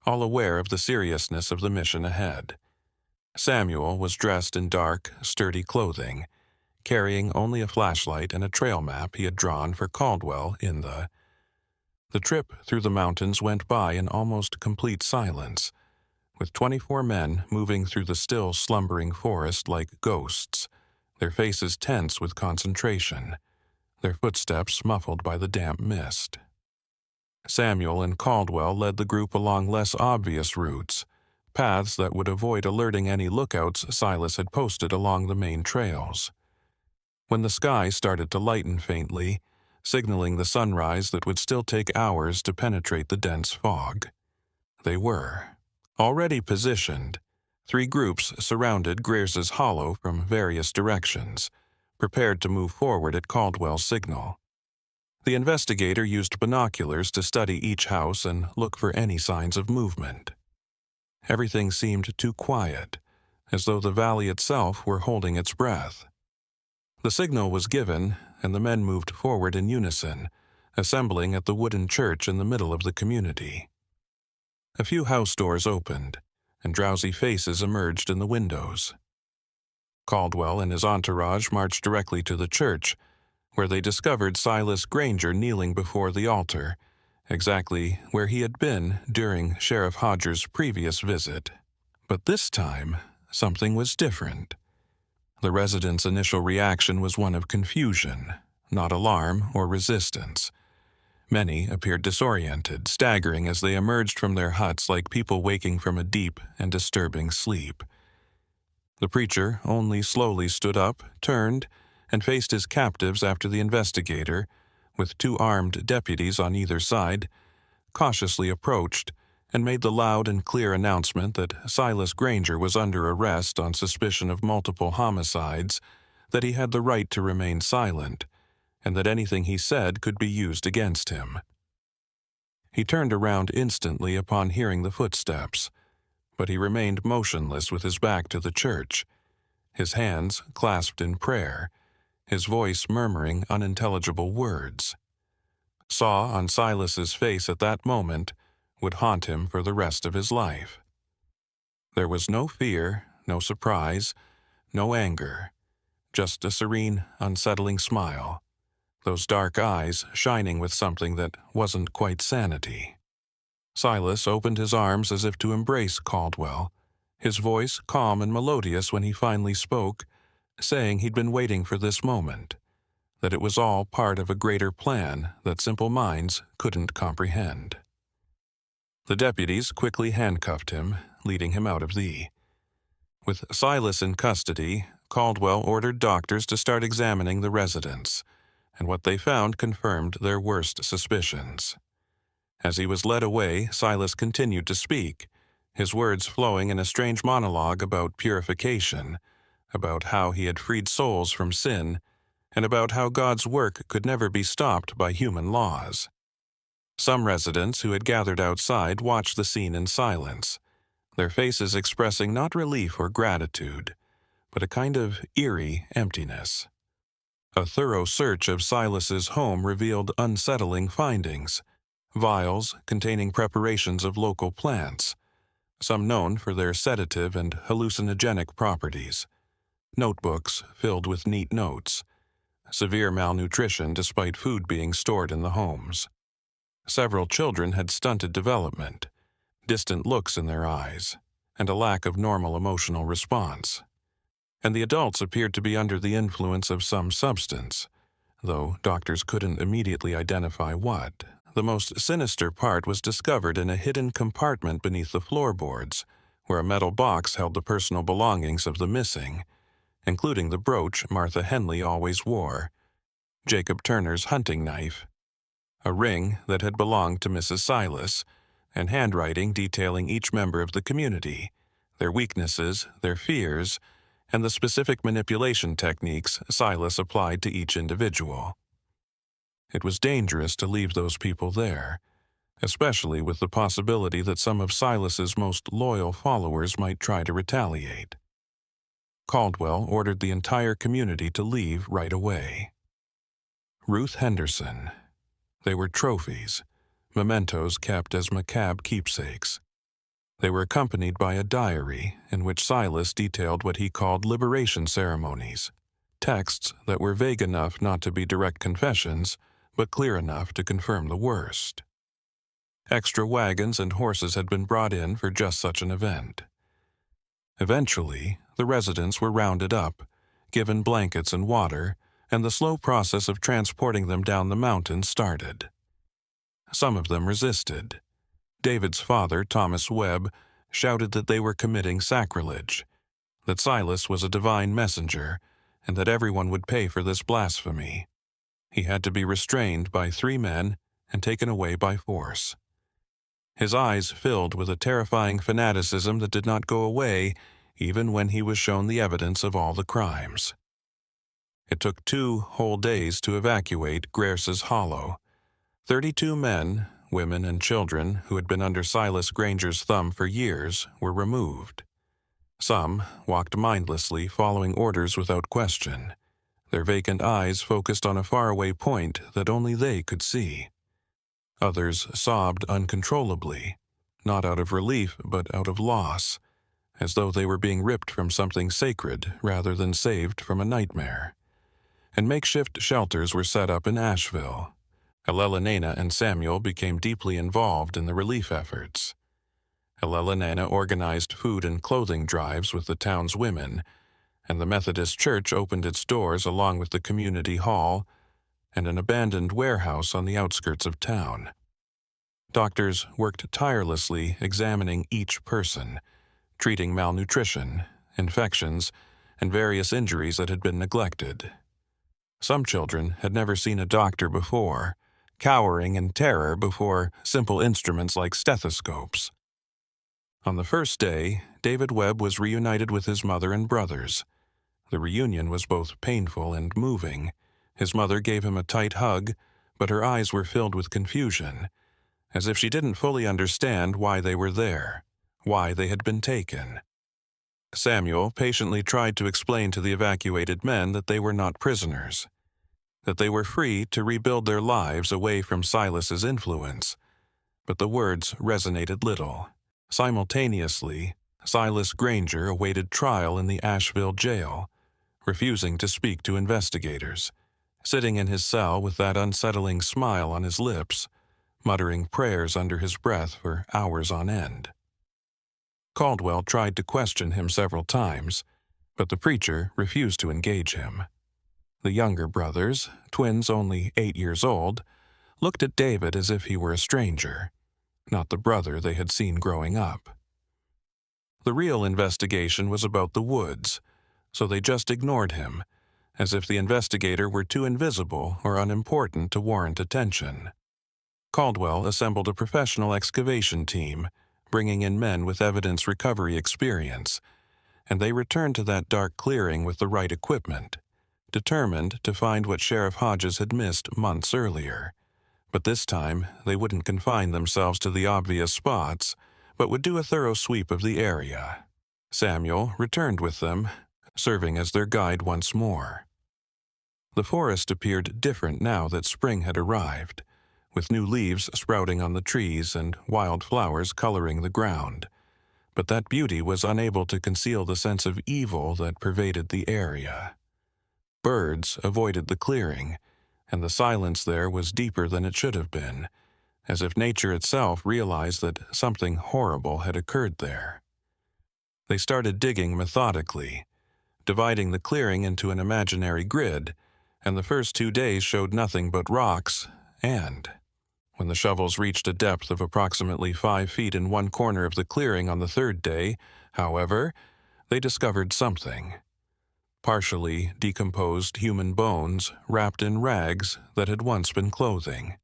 all aware of the seriousness of the mission ahead. Samuel was dressed in dark, sturdy clothing, carrying only a flashlight and a trail map he had drawn for Caldwell in the trip through the mountains went by in almost complete silence, with 24 men moving through the still slumbering forest like ghosts, their faces tense with concentration, their footsteps muffled by the damp mist. Samuel and Caldwell led the group along less obvious routes, paths that would avoid alerting any lookouts Silas had posted along the main trails. When the sky started to lighten faintly, signaling the sunrise that would still take hours to penetrate the dense fog, they were already positioned. 3 groups surrounded Griers's Hollow from various directions, prepared to move forward at Caldwell's signal. The investigator used binoculars to study each house and look for any signs of movement. Everything seemed too quiet, as though the valley itself were holding its breath. The signal was given, and the men moved forward in unison, assembling at the wooden church in the middle of the community. A few house doors opened, and drowsy faces emerged in the windows. Caldwell and his entourage marched directly to the church, where they discovered Silas Granger kneeling before the altar, exactly where he had been during Sheriff Hodges' previous visit. But this time, something was different. The residents' initial reaction was one of confusion, not alarm or resistance. Many appeared disoriented, staggering as they emerged from their huts like people waking from a deep and disturbing sleep. The preacher only slowly stood up, turned, and faced his captives after the investigator, with 2 armed deputies on either side, cautiously approached and made the loud and clear announcement that Silas Granger was under arrest on suspicion of multiple homicides, that he had the right to remain silent, and that anything he said could be used against him. He turned around instantly upon hearing the footsteps, but he remained motionless with his back to the church, his hands clasped in prayer, his voice murmuring unintelligible words. Saw on Silas's face at that moment would haunt him for the rest of his life. There was no fear, no surprise, no anger, just a serene, unsettling smile, those dark eyes shining with something that wasn't quite sanity. Silas opened his arms as if to embrace Caldwell, his voice calm and melodious when he finally spoke, saying he'd been waiting for this moment, that it was all part of a greater plan that simple minds couldn't comprehend. The deputies quickly handcuffed him, leading him out of the. With Silas in custody, Caldwell ordered doctors to start examining the residence, and what they found confirmed their worst suspicions. As he was led away, Silas continued to speak, his words flowing in a strange monologue about purification, about how he had freed souls from sin, and about how God's work could never be stopped by human laws. Some residents who had gathered outside watched the scene in silence, their faces expressing not relief or gratitude, but a kind of eerie emptiness. A thorough search of Silas's home revealed unsettling findings: vials containing preparations of local plants, some known for their sedative and hallucinogenic properties, notebooks filled with neat notes, severe malnutrition despite food being stored in the homes. Several children had stunted development, distant looks in their eyes, and a lack of normal emotional response. And the adults appeared to be under the influence of some substance, though doctors couldn't immediately identify what. The most sinister part was discovered in a hidden compartment beneath the floorboards, where a metal box held the personal belongings of the missing, including the brooch Martha Henley always wore, Jacob Turner's hunting knife, a ring that had belonged to Mrs. Silas, and handwriting detailing each member of the community, their weaknesses, their fears, and the specific manipulation techniques Silas applied to each individual. It was dangerous to leave those people there, especially with the possibility that some of Silas's most loyal followers might try to retaliate. Caldwell ordered the entire community to leave right away. Ruth Henderson. They were trophies, mementos kept as macabre keepsakes. They were accompanied by a diary in which Silas detailed what he called liberation ceremonies, texts that were vague enough not to be direct confessions, but clear enough to confirm the worst. Extra wagons and horses had been brought in for just such an event. Eventually, the residents were rounded up, given blankets and water, and the slow process of transporting them down the mountain started. Some of them resisted. David's father, Thomas Webb, shouted that they were committing sacrilege, that Silas was a divine messenger, and that everyone would pay for this blasphemy. He had to be restrained by 3 men and taken away by force. His eyes filled with a terrifying fanaticism that did not go away even when he was shown the evidence of all the crimes. It took 2 whole days to evacuate Grierce's Hollow. 32 men, women, and children who had been under Silas Granger's thumb for years were removed. Some walked mindlessly, following orders without question, their vacant eyes focused on a faraway point that only they could see. Others sobbed uncontrollably, not out of relief but out of loss, as though they were being ripped from something sacred rather than saved from a nightmare. And makeshift shelters were set up in Asheville. Elelena and Samuel became deeply involved in the relief efforts. Elelena organized food and clothing drives with the town's women, and the Methodist Church opened its doors along with the community hall and an abandoned warehouse on the outskirts of town. Doctors worked tirelessly examining each person, treating malnutrition, infections, and various injuries that had been neglected. Some children had never seen a doctor before, cowering in terror before simple instruments like stethoscopes. On the first day, David Webb was reunited with his mother and brothers. The reunion was both painful and moving. His mother gave him a tight hug, but her eyes were filled with confusion, as if she didn't fully understand why they were there, why they had been taken. Samuel patiently tried to explain to the evacuated men that they were not prisoners, that they were free to rebuild their lives away from Silas's influence, but the words resonated little. Simultaneously, Silas Granger awaited trial in the Asheville jail, refusing to speak to investigators, sitting in his cell with that unsettling smile on his lips, muttering prayers under his breath for hours on end. Caldwell tried to question him several times, but the preacher refused to engage him. The younger brothers, twins only 8 years old, looked at David as if he were a stranger, not the brother they had seen growing up. The real investigation was about the woods, so they just ignored him, as if the investigator were too invisible or unimportant to warrant attention. Caldwell assembled a professional excavation team, bringing in men with evidence recovery experience, and they returned to that dark clearing with the right equipment, determined to find what Sheriff Hodges had missed months earlier. But this time, they wouldn't confine themselves to the obvious spots, but would do a thorough sweep of the area. Samuel returned with them, serving as their guide once more. The forest appeared different now that spring had arrived, with new leaves sprouting on the trees and wildflowers coloring the ground. But that beauty was unable to conceal the sense of evil that pervaded the area. Birds avoided the clearing, and the silence there was deeper than it should have been, as if nature itself realized that something horrible had occurred there. They started digging methodically, dividing the clearing into an imaginary grid, and the first 2 days showed nothing but rocks, and when the shovels reached a depth of approximately 5 feet in one corner of the clearing on the third day, however, they discovered something. Partially decomposed human bones wrapped in rags that had once been clothing.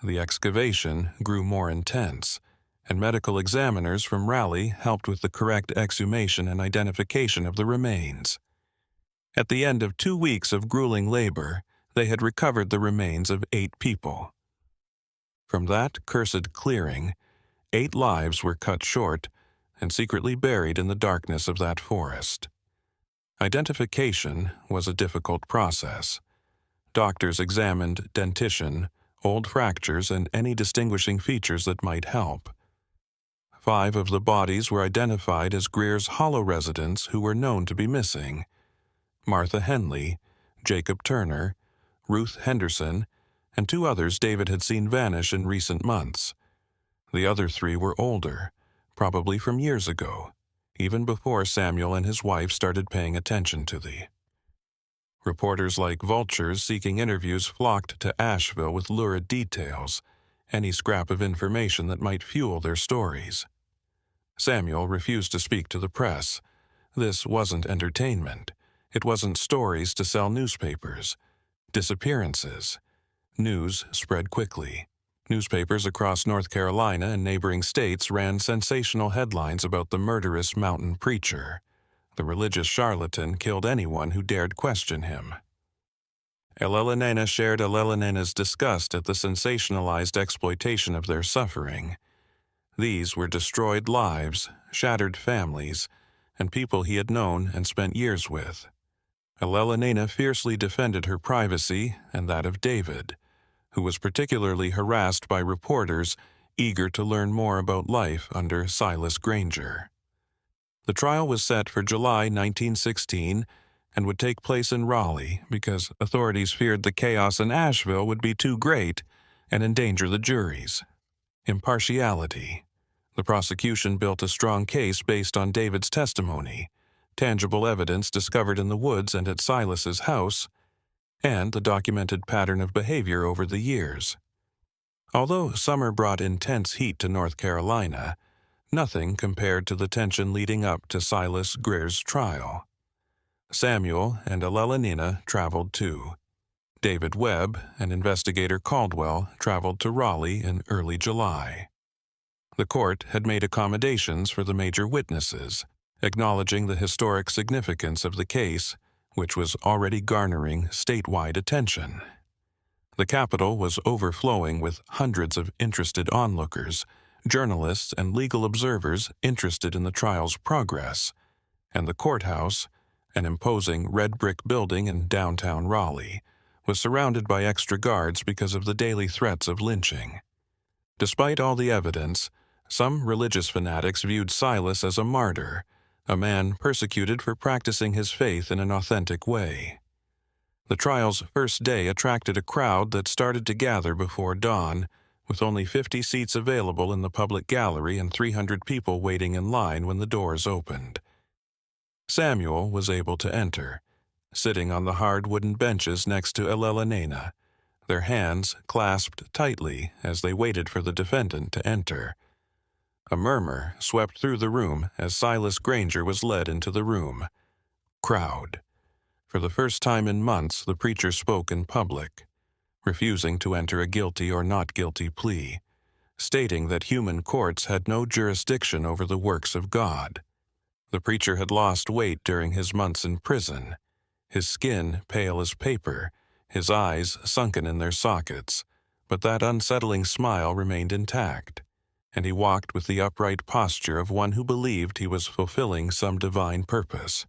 The excavation grew more intense, and medical examiners from Raleigh helped with the correct exhumation and identification of the remains. At the end of 2 weeks of grueling labor, they had recovered the remains of 8 people. From that cursed clearing, 8 lives were cut short and secretly buried in the darkness of that forest. Identification was a difficult process. Doctors examined dentition, old fractures, and any distinguishing features that might help. 5 of the bodies were identified as Greer's Hollow residents who were known to be missing: Martha Henley, Jacob Turner, Ruth Henderson, and 2 others David had seen vanish in recent months. The other 3 were older, probably from years ago, even before Samuel and his wife started paying attention to the. Reporters like vultures seeking interviews flocked to Asheville with lurid details, any scrap of information that might fuel their stories. Samuel refused to speak to the press. This wasn't entertainment. It wasn't stories to sell newspapers. Disappearances. News spread quickly. Newspapers across North Carolina and neighboring states ran sensational headlines about the murderous mountain preacher. The religious charlatan killed anyone who dared question him. Ellelanena shared Ellelanenna's disgust at the sensationalized exploitation of their suffering. These were destroyed lives, shattered families, and people he had known and spent years with. Ellelanena fiercely defended her privacy and that of David, who was particularly harassed by reporters eager to learn more about life under Silas Granger. The trial was set for July 1916 and would take place in Raleigh because authorities feared the chaos in Asheville would be too great and endanger the juries. Impartiality. The prosecution built a strong case based on David's testimony, tangible evidence discovered in the woods and at Silas's house, and the documented pattern of behavior over the years. Although summer brought intense heat to North Carolina, nothing compared to the tension leading up to Silas Granger's trial. Samuel and Ellelanena traveled too. David Webb and investigator Caldwell traveled to Raleigh in early July. The court had made accommodations for the major witnesses, acknowledging the historic significance of the case, which was already garnering statewide attention. The Capitol was overflowing with hundreds of interested onlookers, journalists and legal observers interested in the trial's progress, and the courthouse, an imposing red brick building in downtown Raleigh, was surrounded by extra guards because of the daily threats of lynching. Despite all the evidence, some religious fanatics viewed Silas as a martyr, a man persecuted for practicing his faith in an authentic way. The trial's first day attracted a crowd that started to gather before dawn, with only 50 seats available in the public gallery and 300 people waiting in line when the doors opened. Samuel was able to enter, sitting on the hard wooden benches next to Elelena, their hands clasped tightly as they waited for the defendant to enter. A murmur swept through the room as Silas Granger was led into the room. Crowd. For the first time in months, the preacher spoke in public, refusing to enter a guilty or not guilty plea, stating that human courts had no jurisdiction over the works of God. The preacher had lost weight during his months in prison, his skin pale as paper, his eyes sunken in their sockets, but that unsettling smile remained intact, and he walked with the upright posture of one who believed he was fulfilling some divine purpose.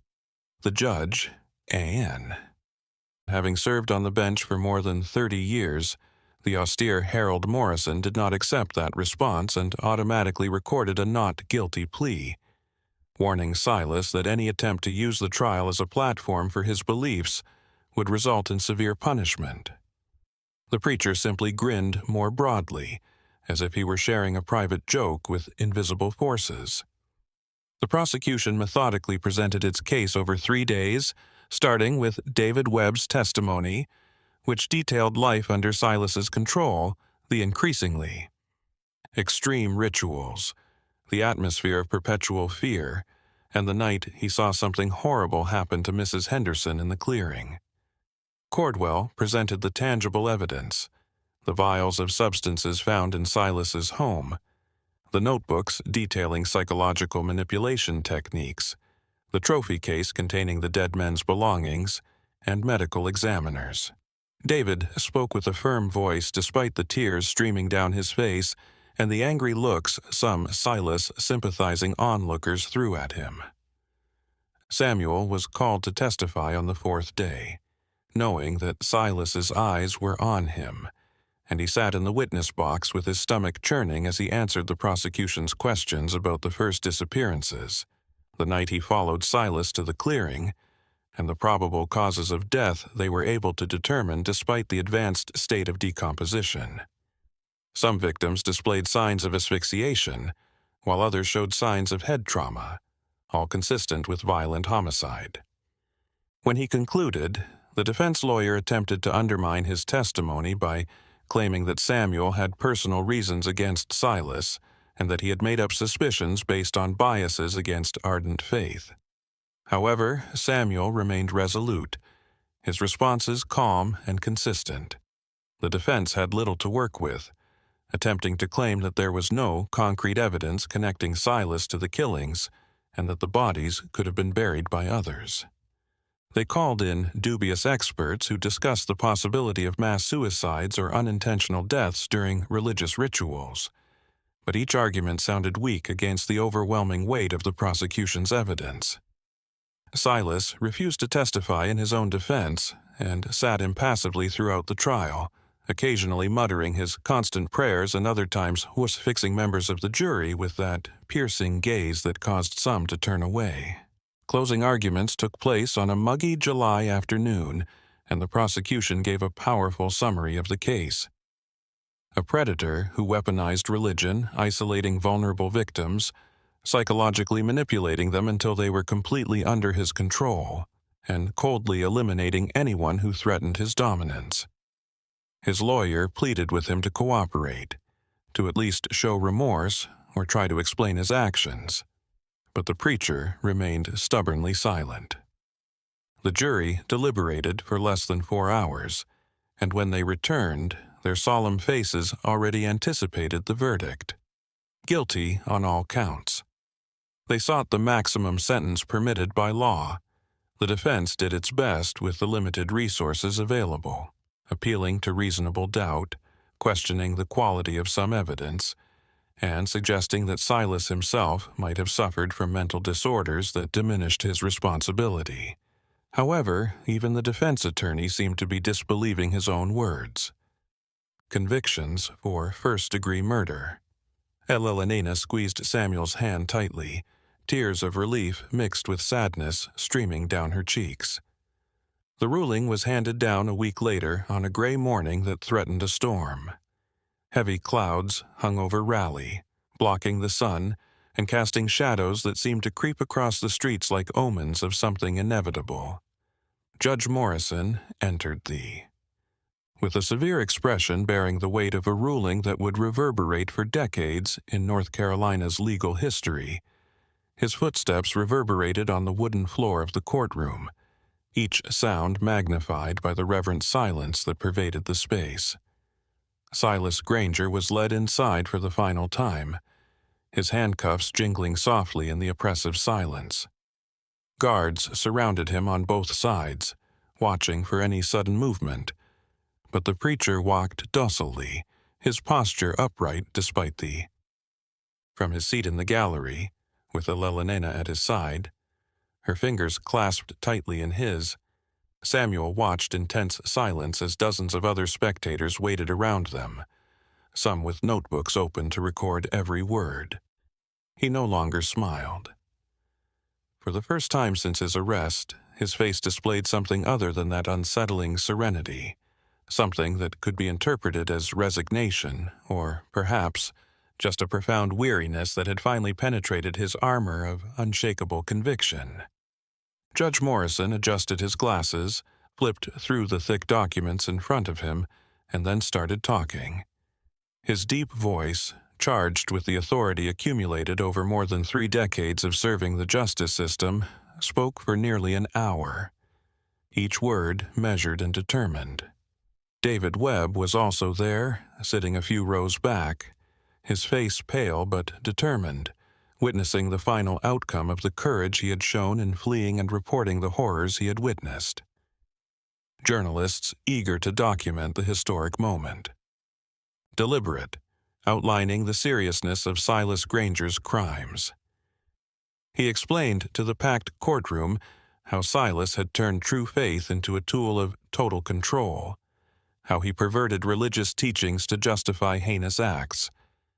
The judge, Anne. Having served on the bench for more than 30 years, the austere Harold Morrison did not accept that response and automatically recorded a not guilty plea, warning Silas that any attempt to use the trial as a platform for his beliefs would result in severe punishment. The preacher simply grinned more broadly, as if he were sharing a private joke with invisible forces. The prosecution methodically presented its case over 3 days, starting with David Webb's testimony, which detailed life under Silas's control, the increasingly extreme rituals, the atmosphere of perpetual fear, and the night he saw something horrible happen to Mrs. Henderson in the clearing. Cordwell presented the tangible evidence, the vials of substances found in Silas's home, the notebooks detailing psychological manipulation techniques, the trophy case containing the dead men's belongings, and medical examiners. David spoke with a firm voice despite the tears streaming down his face and the angry looks some Silas sympathizing onlookers threw at him. Samuel was called to testify on the 4th day, knowing that Silas's eyes were on him, and he sat in the witness box with his stomach churning as he answered the prosecution's questions about the first disappearances, the night he followed Silas to the clearing, and the probable causes of death they were able to determine despite the advanced state of decomposition. Some victims displayed signs of asphyxiation, while others showed signs of head trauma, all consistent with violent homicide. When he concluded, the defense lawyer attempted to undermine his testimony by claiming that Samuel had personal reasons against Silas and that he had made up suspicions based on biases against ardent faith. However, Samuel remained resolute, his responses calm and consistent. The defense had little to work with, attempting to claim that there was no concrete evidence connecting Silas to the killings and that the bodies could have been buried by others. They called in dubious experts who discussed the possibility of mass suicides or unintentional deaths during religious rituals, but each argument sounded weak against the overwhelming weight of the prosecution's evidence. Silas refused to testify in his own defense and sat impassively throughout the trial, occasionally muttering his constant prayers and other times horse-fixing members of the jury with that piercing gaze that caused some to turn away. Closing arguments took place on a muggy July afternoon, and the prosecution gave a powerful summary of the case. A predator who weaponized religion, isolating vulnerable victims, psychologically manipulating them until they were completely under his control, and coldly eliminating anyone who threatened his dominance. His lawyer pleaded with him to cooperate, to at least show remorse or try to explain his actions, but the preacher remained stubbornly silent. The jury deliberated for less than 4 hours, and when they returned, their solemn faces already anticipated the verdict. guilty on all counts. They sought the maximum sentence permitted by law. The defense did its best with the limited resources available, appealing to reasonable doubt, questioning the quality of some evidence, and suggesting that Silas himself might have suffered from mental disorders that diminished his responsibility. However, even the defense attorney seemed to be disbelieving his own words. Convictions for first-degree murder. Elena squeezed Samuel's hand tightly, tears of relief mixed with sadness streaming down her cheeks. The ruling was handed down a week later on a gray morning that threatened a storm. Heavy clouds hung over Raleigh, blocking the sun and casting shadows that seemed to creep across the streets like omens of something inevitable. Judge Morrison entered with a severe expression bearing the weight of a ruling that would reverberate for decades in North Carolina's legal history. His footsteps reverberated on the wooden floor of the courtroom, each sound magnified by the reverent silence that pervaded the space. Silas Granger was led inside for the final time, his handcuffs jingling softly in the oppressive silence. Guards surrounded him on both sides, watching for any sudden movement, but the preacher walked docilely, his posture upright despite From his seat in the gallery, with Elena at his side, her fingers clasped tightly in his, Samuel watched in tense silence as dozens of other spectators waited around them, some with notebooks open to record every word. He no longer smiled. For the first time since his arrest, his face displayed something other than that unsettling serenity, something that could be interpreted as resignation, or perhaps just a profound weariness that had finally penetrated his armor of unshakable conviction. Judge Morrison adjusted his glasses, flipped through the thick documents in front of him, and then started talking. His deep voice, charged with the authority accumulated over more than 3 decades of serving the justice system, spoke for nearly an hour, each word measured and determined. David Webb was also there, sitting a few rows back, his face pale but determined, witnessing the final outcome of the courage he had shown in fleeing and reporting the horrors he had witnessed. Journalists eager to document the historic moment. Deliberate, outlining the seriousness of Silas Granger's crimes. He explained to the packed courtroom how Silas had turned true faith into a tool of total control, how he perverted religious teachings to justify heinous acts,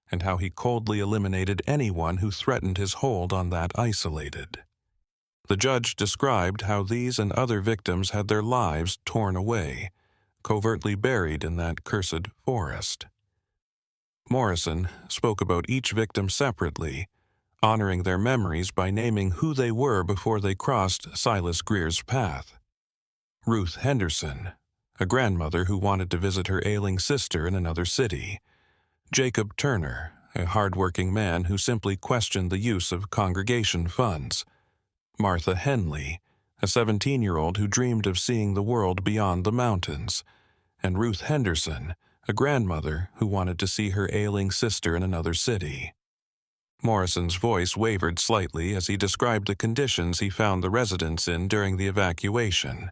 and how he coldly eliminated anyone who threatened his hold on that isolated. The judge described how these and other victims had their lives torn away, covertly buried in that cursed forest. Morrison spoke about each victim separately, honoring their memories by naming who they were before they crossed Silas Greer's path. Ruth Henderson, a grandmother who wanted to visit her ailing sister in another city. Jacob Turner, a hard-working man who simply questioned the use of congregation funds. Martha Henley, a 17-year-old who dreamed of seeing the world beyond the mountains. And Ruth Henderson, a grandmother who wanted to see her ailing sister in another city. Morrison's voice wavered slightly as he described the conditions he found the residents in during the evacuation.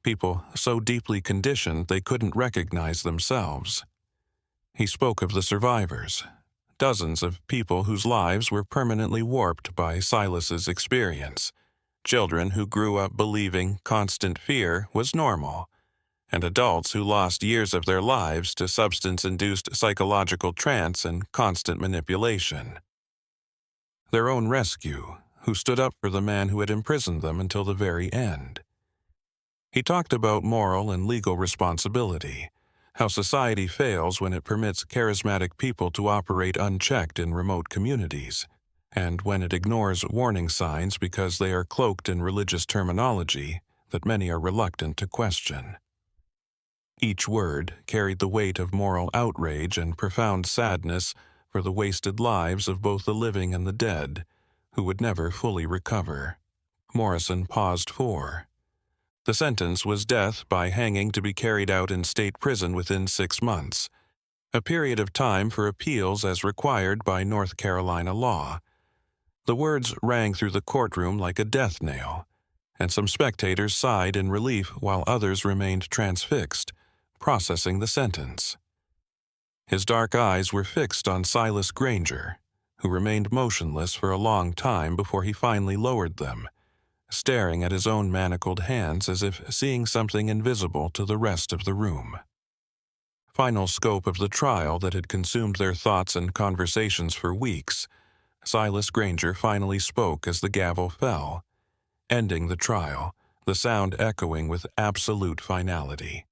People so deeply conditioned they couldn't recognize themselves. He spoke of the survivors, dozens of people whose lives were permanently warped by Silas's experience, children who grew up believing constant fear was normal, and adults who lost years of their lives to substance-induced psychological trance and constant manipulation. Their own rescue, who stood up for the man who had imprisoned them until the very end. He talked about moral and legal responsibility, how society fails when it permits charismatic people to operate unchecked in remote communities, and when it ignores warning signs because they are cloaked in religious terminology that many are reluctant to question. Each word carried the weight of moral outrage and profound sadness for the wasted lives of both the living and the dead, who would never fully recover. Morrison paused for. The sentence was death by hanging to be carried out in state prison within 6 months, a period of time for appeals as required by North Carolina law. The words rang through the courtroom like a death knell, and some spectators sighed in relief while others remained transfixed, processing the sentence. His dark eyes were fixed on Silas Granger, who remained motionless for a long time before he finally lowered them, staring at his own manacled hands as if seeing something invisible to the rest of the room. Final scope of the trial that had consumed their thoughts and conversations for weeks, Silas Granger finally spoke as the gavel fell, ending the trial, the sound echoing with absolute finality.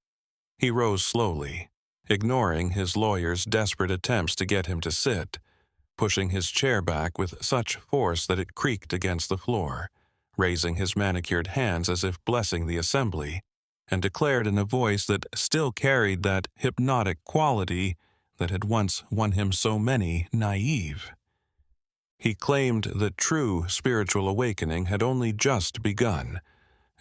He rose slowly, ignoring his lawyer's desperate attempts to get him to sit, pushing his chair back with such force that it creaked against the floor, raising his manicured hands as if blessing the assembly, and declared in a voice that still carried that hypnotic quality that had once won him so many naive. He claimed that true spiritual awakening had only just begun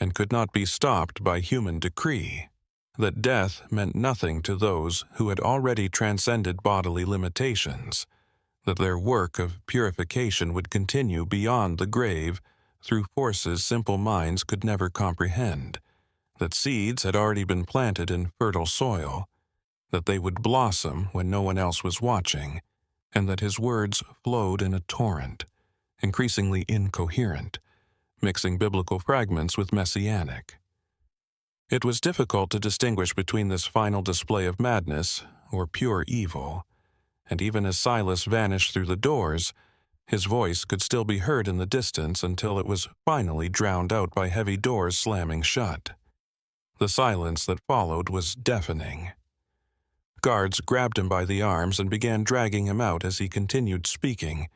and could not be stopped by human decree, that death meant nothing to those who had already transcended bodily limitations, that their work of purification would continue beyond the grave through forces simple minds could never comprehend, that seeds had already been planted in fertile soil, that they would blossom when no one else was watching, and that his words flowed in a torrent, increasingly incoherent, mixing biblical fragments with messianic. It was difficult to distinguish between this final display of madness or pure evil, and even as Silas vanished through the doors, his voice could still be heard in the distance until it was finally drowned out by heavy doors slamming shut. The silence that followed was deafening. Guards grabbed him by the arms and began dragging him out as he continued speaking,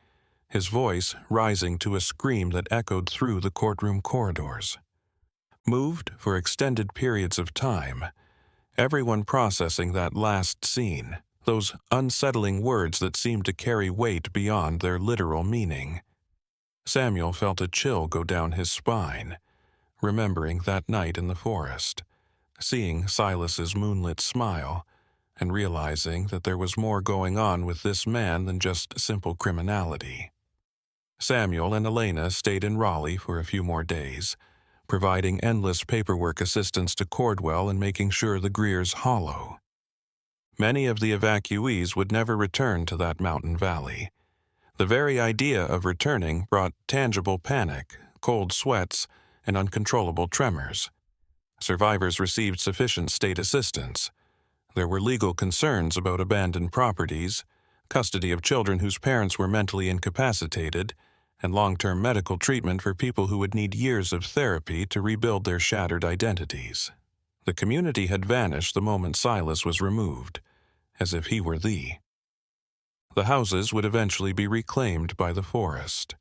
his voice rising to a scream that echoed through the courtroom corridors. Moved for extended periods of time, everyone processing that last scene, those unsettling words that seemed to carry weight beyond their literal meaning. Samuel felt a chill go down his spine, remembering that night in the forest, seeing Silas's moonlit smile, and realizing that there was more going on with this man than just simple criminality. Samuel and Elena stayed in Raleigh for a few more days, providing endless paperwork assistance to Cordwell and making sure the Greers hollow. Many of the evacuees would never return to that mountain valley. The very idea of returning brought tangible panic, cold sweats, and uncontrollable tremors. Survivors received sufficient state assistance. There were legal concerns about abandoned properties, custody of children whose parents were mentally incapacitated, and long-term medical treatment for people who would need years of therapy to rebuild their shattered identities. The community had vanished the moment Silas was removed, as if he were the houses would eventually be reclaimed by the forest,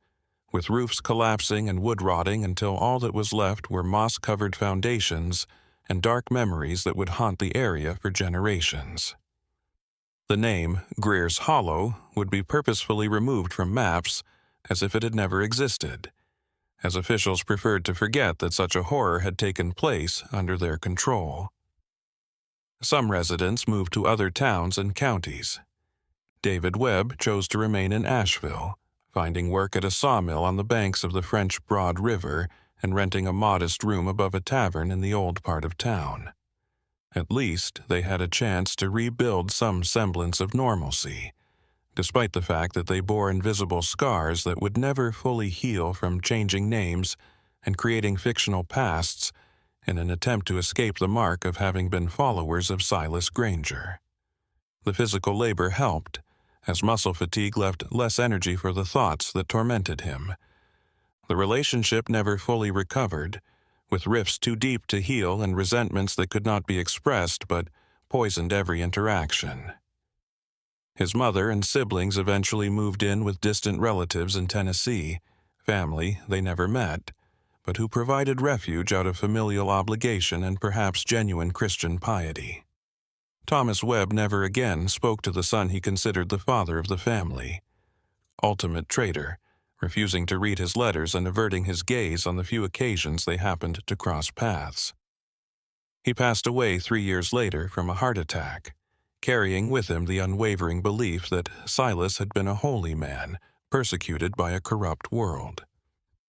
with roofs collapsing and wood rotting until all that was left were moss-covered foundations and dark memories that would haunt the area for generations. The name, Greer's Hollow, would be purposefully removed from maps as if it had never existed, as officials preferred to forget that such a horror had taken place under their control. Some residents moved to other towns and counties. David Webb chose to remain in Asheville, finding work at a sawmill on the banks of the French Broad River and renting a modest room above a tavern in the old part of town. At least they had a chance to rebuild some semblance of normalcy, despite the fact that they bore invisible scars that would never fully heal from changing names and creating fictional pasts in an attempt to escape the mark of having been followers of Silas Granger. The physical labor helped, as muscle fatigue left less energy for the thoughts that tormented him. The relationship never fully recovered, with rifts too deep to heal and resentments that could not be expressed but poisoned every interaction. His mother and siblings eventually moved in with distant relatives in Tennessee, family they never met, but who provided refuge out of familial obligation and perhaps genuine Christian piety. Thomas Webb never again spoke to the son he considered the father of the family. Ultimate traitor, refusing to read his letters and averting his gaze on the few occasions they happened to cross paths. He passed away 3 years later from a heart attack, carrying with him the unwavering belief that Silas had been a holy man, persecuted by a corrupt world.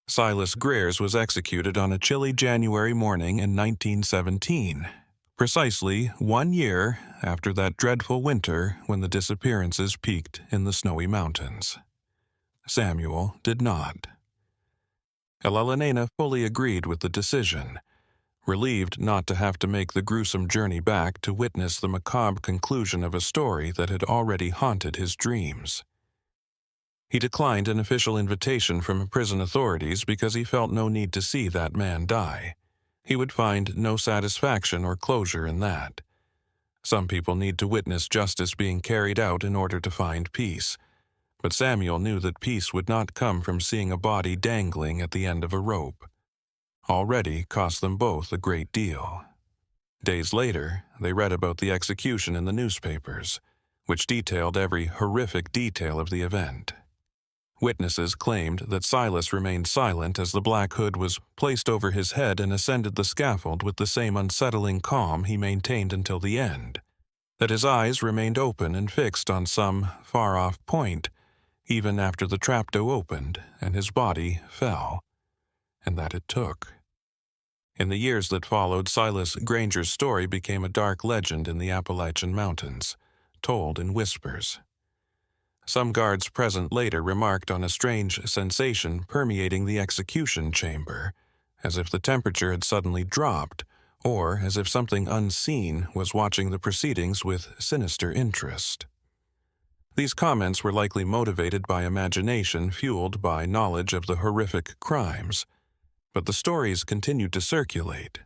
Silas Granger was executed on a chilly January morning in 1917, precisely 1 year after that dreadful winter when the disappearances peaked in the snowy mountains. Samuel did not. Elelena fully agreed with the decision, relieved not to have to make the gruesome journey back to witness the macabre conclusion of a story that had already haunted his dreams. He declined an official invitation from prison authorities because he felt no need to see that man die. He would find no satisfaction or closure in that. Some people need to witness justice being carried out in order to find peace, but Samuel knew that peace would not come from seeing a body dangling at the end of a rope. Already cost them both a great deal. Days later, they read about the execution in the newspapers, which detailed every horrific detail of the event. Witnesses claimed that Silas remained silent as the black hood was placed over his head and ascended the scaffold with the same unsettling calm he maintained until the end, that his eyes remained open and fixed on some far-off point, even after the trapdoor opened and his body fell, and that it took. In the years that followed, Silas Granger's story became a dark legend in the Appalachian Mountains, told in whispers. Some guards present later remarked on a strange sensation permeating the execution chamber, as if the temperature had suddenly dropped, or as if something unseen was watching the proceedings with sinister interest. These comments were likely motivated by imagination fueled by knowledge of the horrific crimes, but the stories continued to circulate.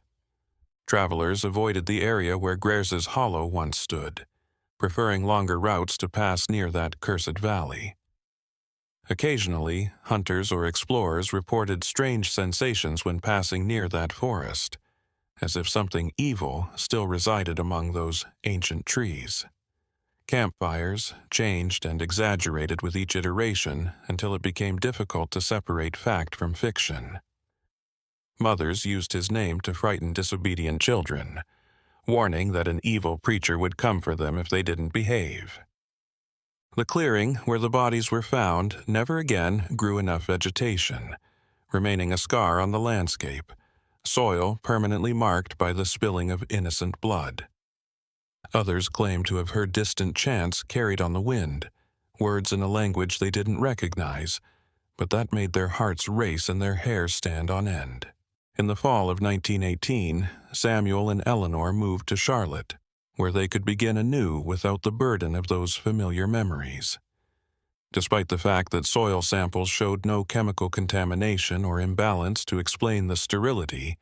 Travelers avoided the area where Granger's Hollow once stood, preferring longer routes to pass near that cursed valley. Occasionally, hunters or explorers reported strange sensations when passing near that forest, as if something evil still resided among those ancient trees. Campfires changed and exaggerated with each iteration until it became difficult to separate fact from fiction. Mothers used his name to frighten disobedient children, warning that an evil preacher would come for them if they didn't behave. The clearing where the bodies were found never again grew enough vegetation, remaining a scar on the landscape, soil permanently marked by the spilling of innocent blood. Others claimed to have heard distant chants carried on the wind, words in a language they didn't recognize, but that made their hearts race and their hair stand on end. In the fall of 1918, Samuel and Eleanor moved to Charlotte, where they could begin anew without the burden of those familiar memories. Despite the fact that soil samples showed no chemical contamination or imbalance to explain the sterility,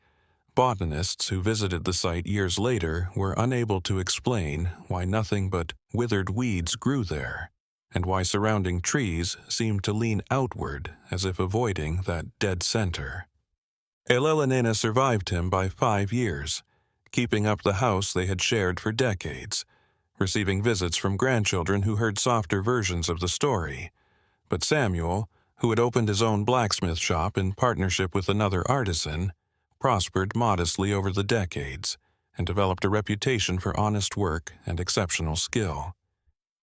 botanists who visited the site years later were unable to explain why nothing but withered weeds grew there, and why surrounding trees seemed to lean outward as if avoiding that dead center. Elelena survived him by 5 years, keeping up the house they had shared for decades, receiving visits from grandchildren who heard softer versions of the story. But Samuel, who had opened his own blacksmith shop in partnership with another artisan, prospered modestly over the decades and developed a reputation for honest work and exceptional skill.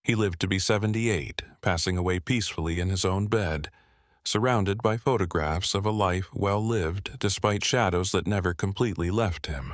He lived to be 78, passing away peacefully in his own bed, surrounded by photographs of a life well lived despite shadows that never completely left him.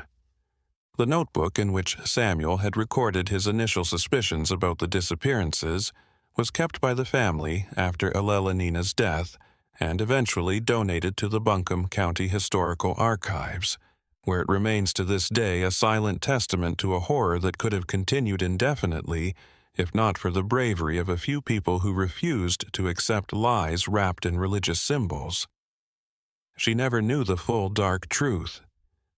The notebook in which Samuel had recorded his initial suspicions about the disappearances was kept by the family after Elelena's death and eventually donated to the Buncombe County Historical Archives, where it remains to this day a silent testament to a horror that could have continued indefinitely if not for the bravery of a few people who refused to accept lies wrapped in religious symbols. She never knew the full dark truth.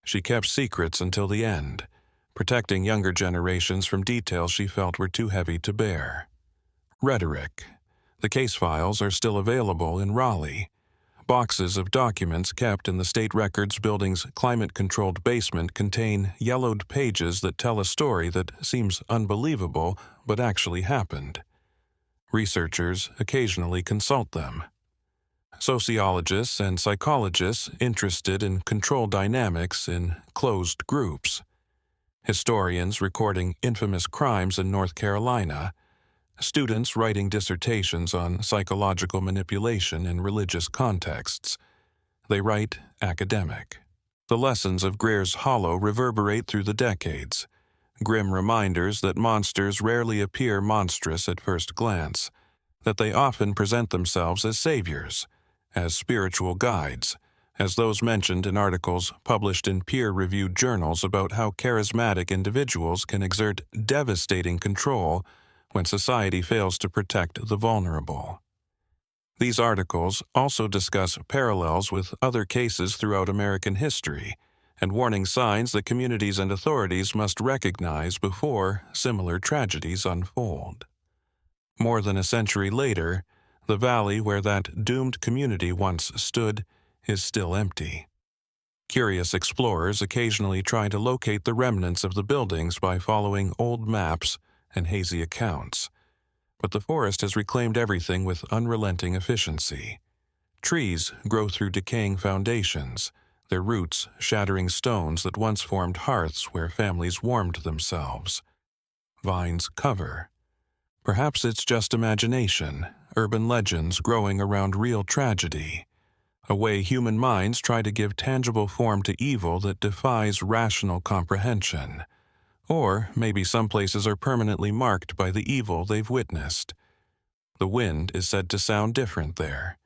She kept secrets until the end, protecting younger generations from details she felt were too heavy to bear. Rhetoric. The case files are still available in Raleigh. Boxes of documents kept in the State Records Building's climate-controlled basement contain yellowed pages that tell a story that seems unbelievable but actually happened. Researchers occasionally consult them. Sociologists and psychologists interested in control dynamics in closed groups. historians recording infamous crimes in North Carolina, students writing dissertations on psychological manipulation in religious contexts. They write academic. The lessons of Greer's Hollow reverberate through the decades, grim reminders that monsters rarely appear monstrous at first glance, that they often present themselves as saviors, as spiritual guides, as those mentioned in articles published in peer-reviewed journals about how charismatic individuals can exert devastating control when society fails to protect the vulnerable. These articles also discuss parallels with other cases throughout American history and warning signs that communities and authorities must recognize before similar tragedies unfold. More than a century later, the valley where that doomed community once stood is still empty. Curious explorers occasionally try to locate the remnants of the buildings by following old maps and hazy accounts, but the forest has reclaimed everything with unrelenting efficiency. Trees grow through decaying foundations, their roots shattering stones that once formed hearths where families warmed themselves. Vines cover. Perhaps it's just imagination, urban legends growing around real tragedy, a way human minds try to give tangible form to evil that defies rational comprehension. Or maybe some places are permanently marked by the evil they've witnessed. The wind is said to sound different there,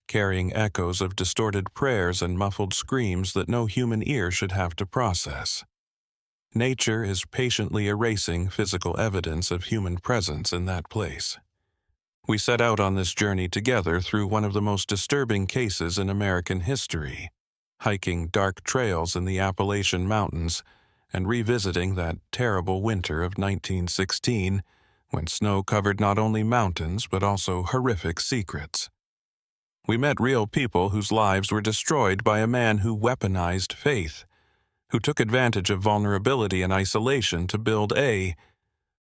carrying echoes of distorted prayers and muffled screams that no human ear should have to process. Nature is patiently erasing physical evidence of human presence in that place. We set out on this journey together through one of the most disturbing cases in American history, hiking dark trails in the Appalachian Mountains and revisiting that terrible winter of 1916 when snow covered not only mountains but also horrific secrets. We met real people whose lives were destroyed by a man who weaponized faith, who took advantage of vulnerability and isolation to build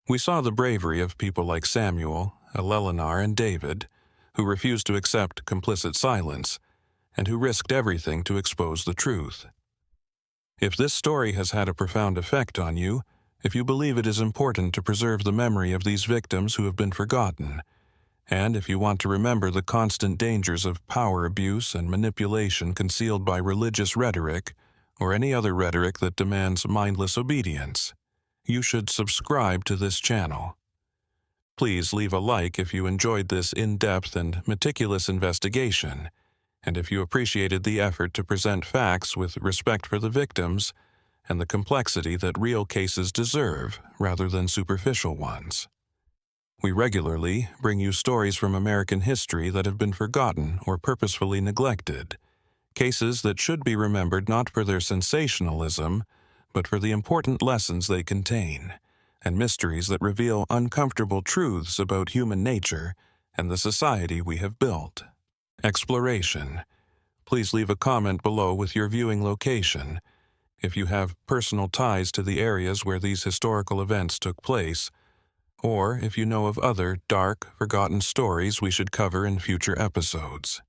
We saw the bravery of people like Samuel, Eleanor, and David, who refused to accept complicit silence, and who risked everything to expose the truth. If this story has had a profound effect on you, if you believe it is important to preserve the memory of these victims who have been forgotten, and if you want to remember the constant dangers of power abuse and manipulation concealed by religious rhetoric, or any other rhetoric that demands mindless obedience, you should subscribe to this channel. Please leave a like if you enjoyed this in-depth and meticulous investigation, and if you appreciated the effort to present facts with respect for the victims and the complexity that real cases deserve rather than superficial ones. We regularly bring you stories from American history that have been forgotten or purposefully neglected, cases that should be remembered not for their sensationalism, but for the important lessons they contain, and mysteries that reveal uncomfortable truths about human nature and the society we have built. Exploration. Please leave a comment below with your viewing location. If you have personal ties to the areas where these historical events took place, or if you know of other dark, forgotten stories we should cover in future episodes.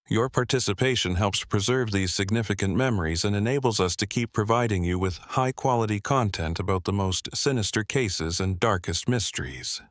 Your participation helps preserve these significant memories and enables us to keep providing you with high-quality content about the most sinister cases and darkest mysteries.